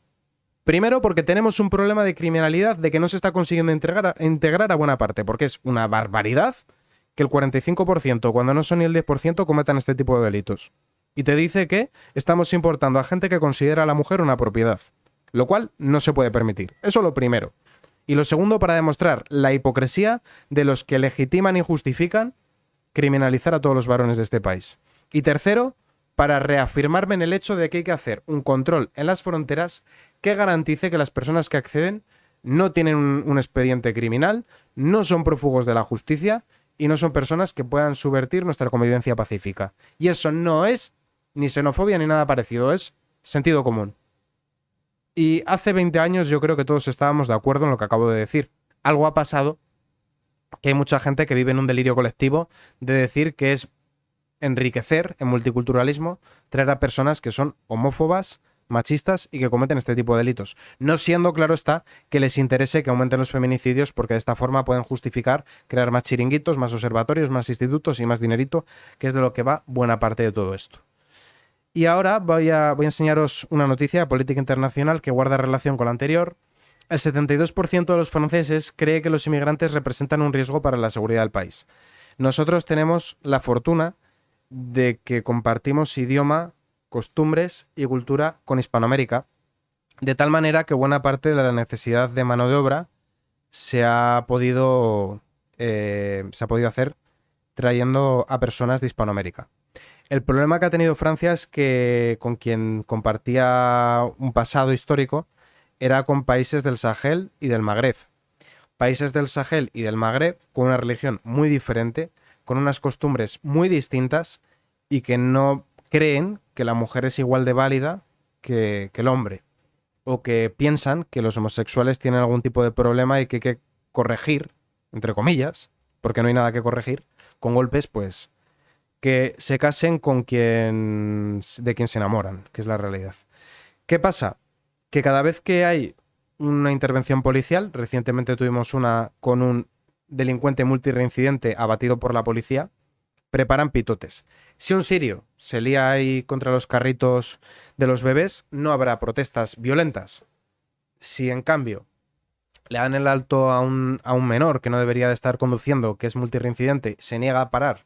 Primero, porque tenemos un problema de criminalidad de que no se está consiguiendo integrar a buena parte, porque es una barbaridad que el 45%, cuando no son ni el 10%, cometan este tipo de delitos. Y te dice que estamos importando a gente que considera a la mujer una propiedad, lo cual no se puede permitir. Eso lo primero. Y lo segundo, para demostrar la hipocresía de los que legitiman y justifican criminalizar a todos los varones de este país. Y tercero, para reafirmarme en el hecho de que hay que hacer un control en las fronteras que garantice que las personas que acceden no tienen un expediente criminal, no son prófugos de la justicia y no son personas que puedan subvertir nuestra convivencia pacífica. Y eso no es ni xenofobia ni nada parecido, es sentido común. Y hace 20 años yo creo que todos estábamos de acuerdo en lo que acabo de decir. Algo ha pasado, que hay mucha gente que vive en un delirio colectivo de decir que es enriquecer en multiculturalismo, traer a personas que son homófobas, machistas y que cometen este tipo de delitos. No siendo, claro está, que les interese que aumenten los feminicidios porque de esta forma pueden justificar crear más chiringuitos, más observatorios, más institutos y más dinerito, que es de lo que va buena parte de todo esto. Y ahora voy a enseñaros una noticia de política internacional que guarda relación con la anterior. El 72% de los franceses cree que los inmigrantes representan un riesgo para la seguridad del país. Nosotros tenemos la fortuna de que compartimos idioma, costumbres y cultura con Hispanoamérica, de tal manera que buena parte de la necesidad de mano de obra se ha podido hacer trayendo a personas de Hispanoamérica. El problema que ha tenido Francia es que con quien compartía un pasado histórico era con países del Sahel y del Magreb. Países del Sahel y del Magreb con una religión muy diferente, con unas costumbres muy distintas y que no creen que la mujer es igual de válida que el hombre. O que piensan que los homosexuales tienen algún tipo de problema y que hay que corregir, entre comillas, porque no hay nada que corregir, con golpes, pues, que se casen con de quien se enamoran, que es la realidad. ¿Qué pasa? Que cada vez que hay una intervención policial, recientemente tuvimos una con un delincuente multireincidente abatido por la policía, preparan pitotes. Si un sirio se lía ahí contra los carritos de los bebés, no habrá protestas violentas. Si en cambio le dan el alto a un menor que no debería de estar conduciendo, que es multireincidente, se niega a parar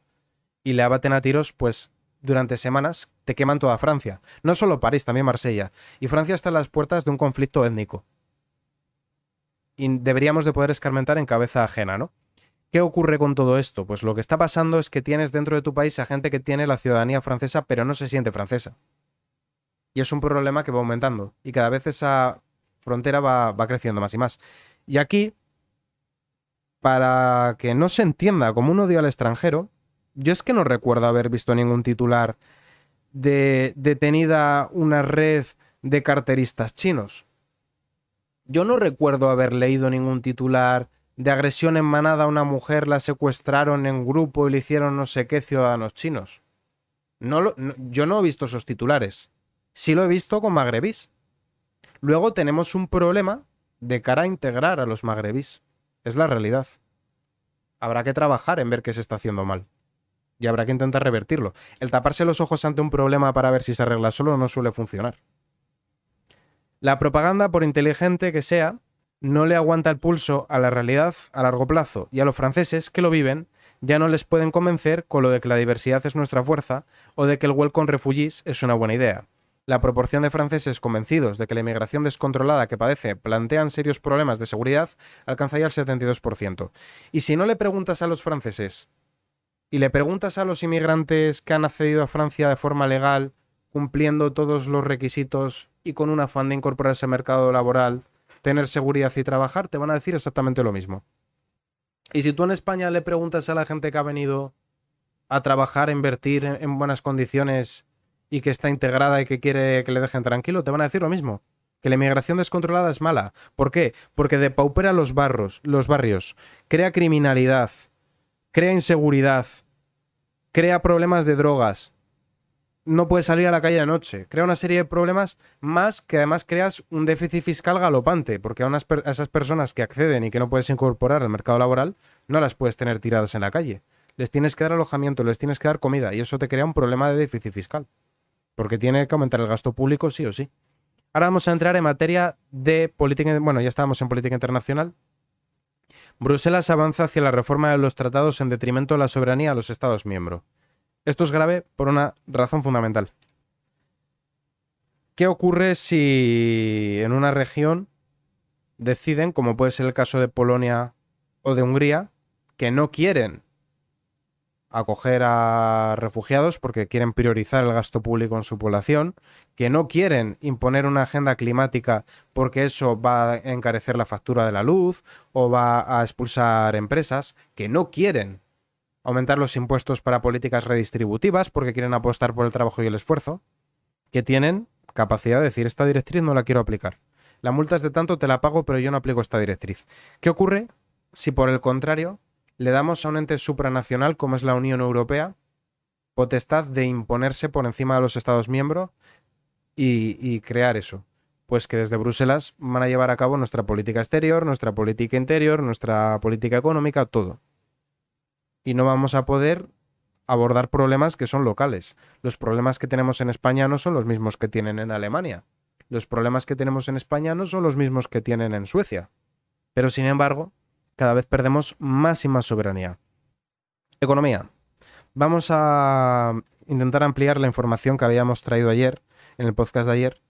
y le abaten a tiros, pues durante semanas te queman toda Francia. No solo París, también Marsella. Y Francia está a las puertas de un conflicto étnico. Y deberíamos de poder escarmentar en cabeza ajena, ¿no? ¿Qué ocurre con todo esto? Pues lo que está pasando es que tienes dentro de tu país a gente que tiene la ciudadanía francesa pero no se siente francesa. Y es un problema que va aumentando. Y cada vez esa frontera va creciendo más y más. Y aquí, para que no se entienda como un odio al extranjero, yo es que no recuerdo haber visto ningún titular de detenida una red de carteristas chinos. Yo no recuerdo haber leído ningún titular de agresión en manada a una mujer, la secuestraron en grupo y le hicieron no sé qué ciudadanos chinos. Yo no he visto esos titulares. Sí lo he visto con magrebís. Luego tenemos un problema de cara a integrar a los magrebís. Es la realidad. Habrá que trabajar en ver qué se está haciendo mal. Y habrá que intentar revertirlo. El taparse los ojos ante un problema para ver si se arregla solo no suele funcionar. La propaganda, por inteligente que sea, no le aguanta el pulso a la realidad a largo plazo, y a los franceses que lo viven ya no les pueden convencer con lo de que la diversidad es nuestra fuerza o de que el welcome refugees es una buena idea. La proporción de franceses convencidos de que la inmigración descontrolada que padece plantean serios problemas de seguridad alcanza ya el 72%. Y si no le preguntas a los franceses y le preguntas a los inmigrantes que han accedido a Francia de forma legal, cumpliendo todos los requisitos y con un afán de incorporarse al mercado laboral, tener seguridad y trabajar, te van a decir exactamente lo mismo. Y si tú en España le preguntas a la gente que ha venido a trabajar, a invertir en buenas condiciones y que está integrada y que quiere que le dejen tranquilo, te van a decir lo mismo. Que la inmigración descontrolada es mala. ¿Por qué? Porque depaupera los barrios, crea criminalidad, crea inseguridad, crea problemas de drogas, no puedes salir a la calle de noche, crea una serie de problemas más que además creas un déficit fiscal galopante, porque a esas personas que acceden y que no puedes incorporar al mercado laboral, no las puedes tener tiradas en la calle. Les tienes que dar alojamiento, les tienes que dar comida y eso te crea un problema de déficit fiscal, porque tiene que aumentar el gasto público sí o sí. Ahora vamos a entrar en materia de política, bueno, ya estábamos en política internacional. Bruselas avanza hacia la reforma de los tratados en detrimento de la soberanía a los Estados miembros. Esto es grave por una razón fundamental. ¿Qué ocurre si en una región deciden, como puede ser el caso de Polonia o de Hungría, que no quieren acoger a refugiados porque quieren priorizar el gasto público en su población, que no quieren imponer una agenda climática porque eso va a encarecer la factura de la luz o va a expulsar empresas, que no quieren aumentar los impuestos para políticas redistributivas porque quieren apostar por el trabajo y el esfuerzo, que tienen capacidad de decir esta directriz no la quiero aplicar. La multa es de tanto, te la pago, pero yo no aplico esta directriz. ¿Qué ocurre si por el contrario le damos a un ente supranacional como es la Unión Europea potestad de imponerse por encima de los Estados miembros y crear eso. Pues que desde Bruselas van a llevar a cabo nuestra política exterior, nuestra política interior, nuestra política económica, todo. Y no vamos a poder abordar problemas que son locales. Los problemas que tenemos en España no son los mismos que tienen en Alemania. Los problemas que tenemos en España no son los mismos que tienen en Suecia. Pero sin embargo, cada vez perdemos más y más soberanía. Economía. Vamos a intentar ampliar la información que habíamos traído ayer, en el podcast de ayer,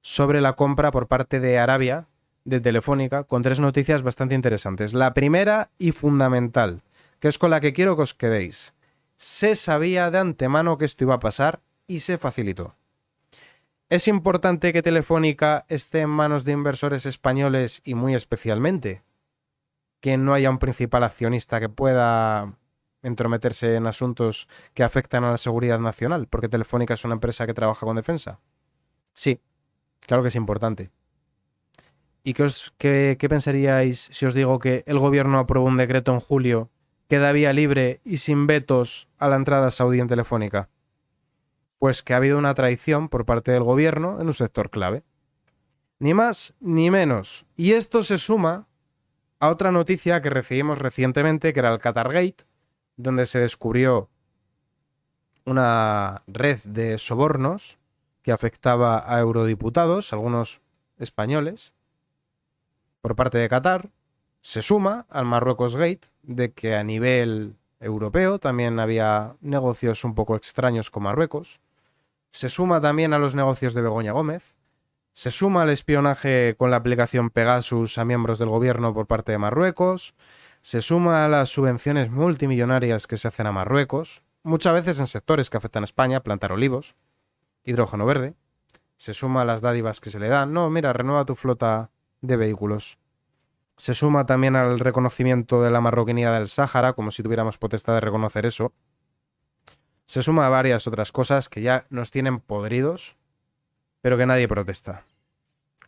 sobre la compra por parte de Arabia de Telefónica, con 3 noticias bastante interesantes. La primera y fundamental, que es con la que quiero que os quedéis. Se sabía de antemano que esto iba a pasar y se facilitó. Es importante que Telefónica esté en manos de inversores españoles y muy especialmente que no haya un principal accionista que pueda entrometerse en asuntos que afectan a la seguridad nacional, porque Telefónica es una empresa que trabaja con defensa. Sí, claro que es importante. ¿Y qué pensaríais si os digo que el gobierno aprobó un decreto en julio que da vía libre y sin vetos a la entrada saudí en Telefónica? Pues que ha habido una traición por parte del gobierno en un sector clave. Ni más ni menos. Y esto se suma a otra noticia que recibimos recientemente, que era el Qatargate, donde se descubrió una red de sobornos que afectaba a eurodiputados, algunos españoles, por parte de Qatar. Se suma al Marruecos Gate, de que a nivel europeo también había negocios un poco extraños con Marruecos. Se suma también a los negocios de Begoña Gómez. Se suma al espionaje con la aplicación Pegasus a miembros del gobierno por parte de Marruecos. Se suma a las subvenciones multimillonarias que se hacen a Marruecos, muchas veces en sectores que afectan a España, plantar olivos, hidrógeno verde. Se suma a las dádivas que se le dan. No, mira, renueva tu flota de vehículos. Se suma también al reconocimiento de la marroquinía del Sáhara, como si tuviéramos potestad de reconocer eso. Se suma a varias otras cosas que ya nos tienen podridos, pero que nadie protesta.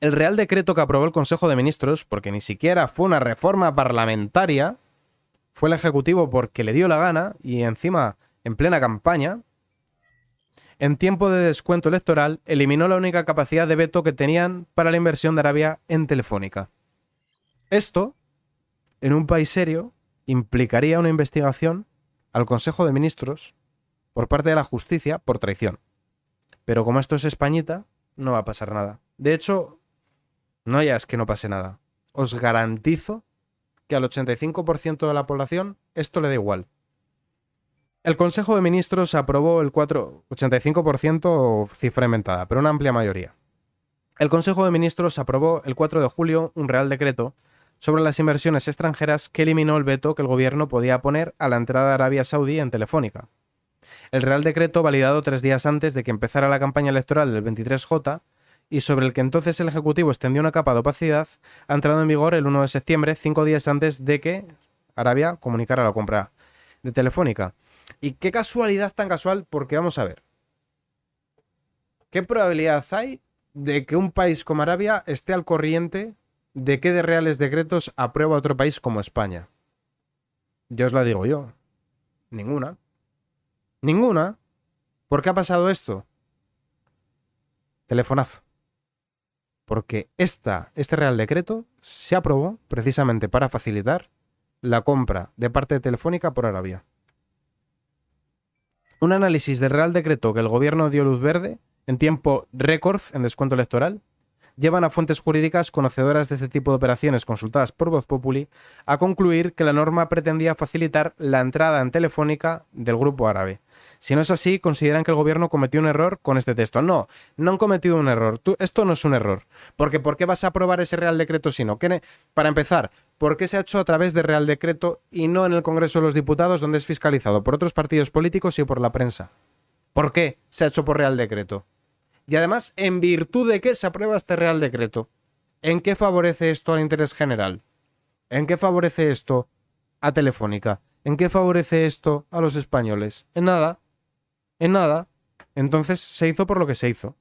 El Real Decreto que aprobó el Consejo de Ministros, porque ni siquiera fue una reforma parlamentaria, fue el Ejecutivo porque le dio la gana y encima en plena campaña, en tiempo de descuento electoral, eliminó la única capacidad de veto que tenían para la inversión de Arabia en Telefónica. Esto, en un país serio, implicaría una investigación al Consejo de Ministros por parte de la justicia por traición. Pero como esto es Españita, no va a pasar nada. De hecho, no ya es que no pase nada. Os garantizo que al 85% de la población esto le da igual. El Consejo de Ministros aprobó el 85% cifra inventada, pero una amplia mayoría. El Consejo de Ministros aprobó el 4 de julio un Real Decreto sobre las inversiones extranjeras que eliminó el veto que el gobierno podía poner a la entrada de Arabia Saudí en Telefónica. El Real Decreto, validado 3 días antes de que empezara la campaña electoral del 23J, y sobre el que entonces el Ejecutivo extendió una capa de opacidad, ha entrado en vigor el 1 de septiembre, 5 días antes de que Arabia comunicara la compra de Telefónica. Y qué casualidad tan casual, porque vamos a ver. ¿Qué probabilidad hay de que un país como Arabia esté al corriente de qué de reales decretos aprueba otro país como España? Ya os la digo yo. Ninguna. Ninguna. ¿Por qué ha pasado esto? Telefonazo. Porque este Real Decreto se aprobó precisamente para facilitar la compra de parte de Telefónica por Arabia. Un análisis del Real Decreto que el gobierno dio luz verde en tiempo récord en descuento electoral llevan a fuentes jurídicas conocedoras de este tipo de operaciones consultadas por Voz Populi a concluir que la norma pretendía facilitar la entrada en Telefónica del grupo árabe. Si no es así, consideran que el gobierno cometió un error con este texto. No han cometido un error. Esto no es un error. Porque ¿por qué vas a aprobar ese Real Decreto si no? Para empezar, ¿por qué se ha hecho a través de Real Decreto y no en el Congreso de los Diputados, donde es fiscalizado por otros partidos políticos y por la prensa? ¿Por qué se ha hecho por Real Decreto? Y además, ¿en virtud de qué se aprueba este Real Decreto? ¿En qué favorece esto al interés general? ¿En qué favorece esto a Telefónica? ¿En qué favorece esto a los españoles? En nada. En nada. Entonces se hizo por lo que se hizo.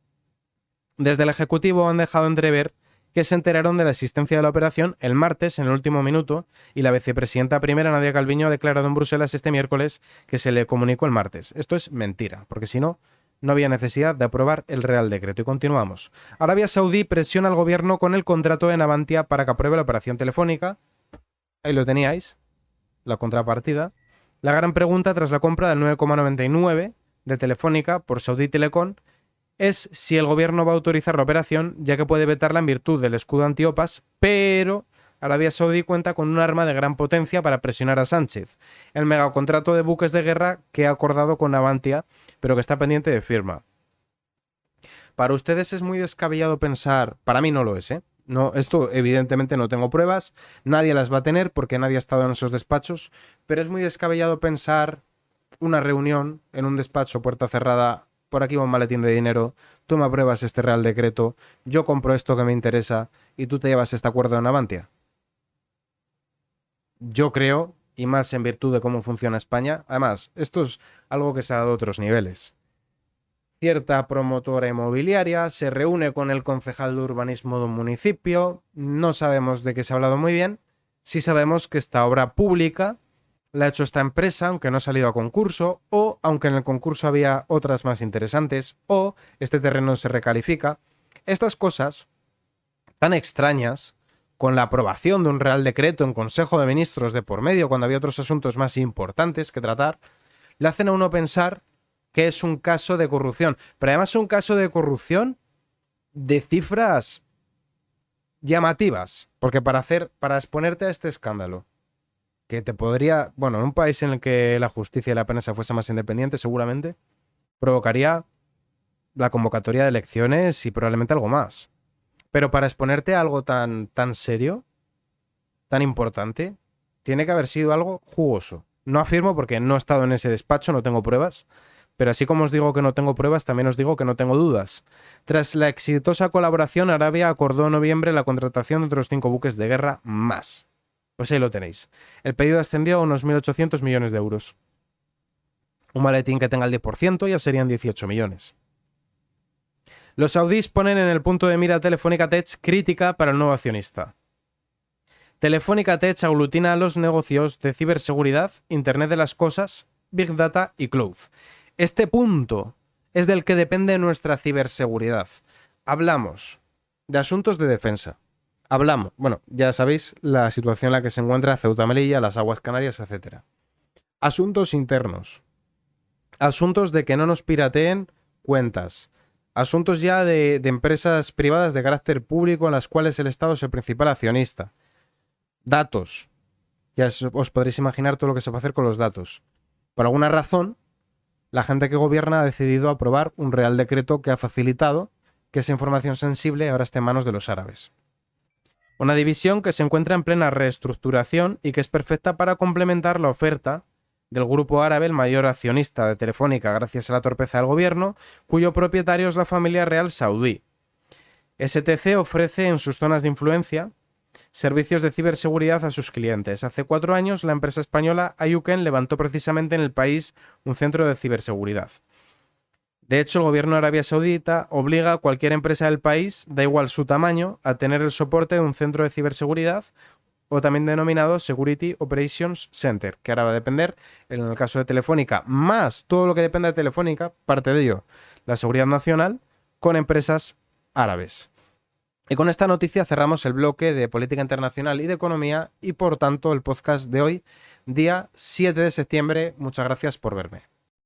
Desde el Ejecutivo han dejado entrever que se enteraron de la existencia de la operación el martes en el último minuto, y la vicepresidenta primera, Nadia Calviño, ha declarado en Bruselas este miércoles que se le comunicó el martes. Esto es mentira, porque si no, no había necesidad de aprobar el Real Decreto. Y continuamos. Arabia Saudí presiona al gobierno con el contrato de Navantia para que apruebe la operación telefónica. Ahí lo teníais, la contrapartida. La gran pregunta tras la compra del 9,99 de Telefónica por Saudi Telecom es si el gobierno va a autorizar la operación, ya que puede vetarla en virtud del escudo antiopas, pero Arabia Saudí cuenta con un arma de gran potencia para presionar a Sánchez, el megacontrato de buques de guerra que ha acordado con Navantia, pero que está pendiente de firma. Para ustedes es muy descabellado pensar, para mí no lo es, No, esto evidentemente no tengo pruebas, nadie las va a tener porque nadie ha estado en esos despachos, pero es muy descabellado pensar una reunión en un despacho puerta cerrada. Por aquí va un maletín de dinero, tú me apruebas este Real Decreto, yo compro esto que me interesa y tú te llevas este acuerdo de Navantia. Yo creo, y más en virtud de cómo funciona España, además, esto es algo que se ha dado a otros niveles. Cierta promotora inmobiliaria se reúne con el concejal de urbanismo de un municipio, no sabemos de qué se ha hablado muy bien, sí sabemos que esta obra pública la ha hecho esta empresa, aunque no ha salido a concurso, o aunque en el concurso había otras más interesantes, o este terreno se recalifica. Estas cosas tan extrañas, con la aprobación de un Real Decreto en Consejo de Ministros de por medio, cuando había otros asuntos más importantes que tratar, le hacen a uno pensar que es un caso de corrupción. Pero además es un caso de corrupción de cifras llamativas, porque para exponerte a este escándalo, que te podría, bueno, en un país en el que la justicia y la prensa fuese más independiente, seguramente, provocaría la convocatoria de elecciones y probablemente algo más. Pero para exponerte a algo tan serio, tan importante, tiene que haber sido algo jugoso. No afirmo porque no he estado en ese despacho, no tengo pruebas, pero así como os digo que no tengo pruebas, también os digo que no tengo dudas. Tras la exitosa colaboración, Arabia acordó en noviembre la contratación de otros 5 buques de guerra más. Pues ahí lo tenéis. El pedido ascendió a unos 1.800 millones de euros. Un maletín que tenga el 10% ya serían 18 millones. Los saudíes ponen en el punto de mira a Telefónica Tech crítica para el nuevo accionista. Telefónica Tech aglutina los negocios de ciberseguridad, Internet de las Cosas, Big Data y Cloud. Este punto es del que depende nuestra ciberseguridad. Hablamos de asuntos de defensa. Hablamos, bueno, ya sabéis la situación en la que se encuentra Ceuta Melilla, las aguas Canarias, etc. Asuntos internos. Asuntos de que no nos pirateen cuentas. Asuntos ya de empresas privadas de carácter público en las cuales el Estado es el principal accionista. Datos. Ya os podréis imaginar todo lo que se puede hacer con los datos. Por alguna razón, la gente que gobierna ha decidido aprobar un Real Decreto que ha facilitado que esa información sensible ahora esté en manos de los árabes. Una división que se encuentra en plena reestructuración y que es perfecta para complementar la oferta del grupo árabe, el mayor accionista de Telefónica gracias a la torpeza del gobierno, cuyo propietario es la familia real saudí. STC ofrece en sus zonas de influencia servicios de ciberseguridad a sus clientes. Hace 4 años, la empresa española Ayuken levantó precisamente en el país un centro de ciberseguridad. De hecho, el gobierno de Arabia Saudita obliga a cualquier empresa del país, da igual su tamaño, a tener el soporte de un centro de ciberseguridad, o también denominado Security Operations Center, que ahora va a depender, en el caso de Telefónica, más todo lo que dependa de Telefónica, parte de ello, la seguridad nacional, con empresas árabes. Y con esta noticia cerramos el bloque de política internacional y de economía y por tanto el podcast de hoy, día 7 de septiembre. Muchas gracias por verme.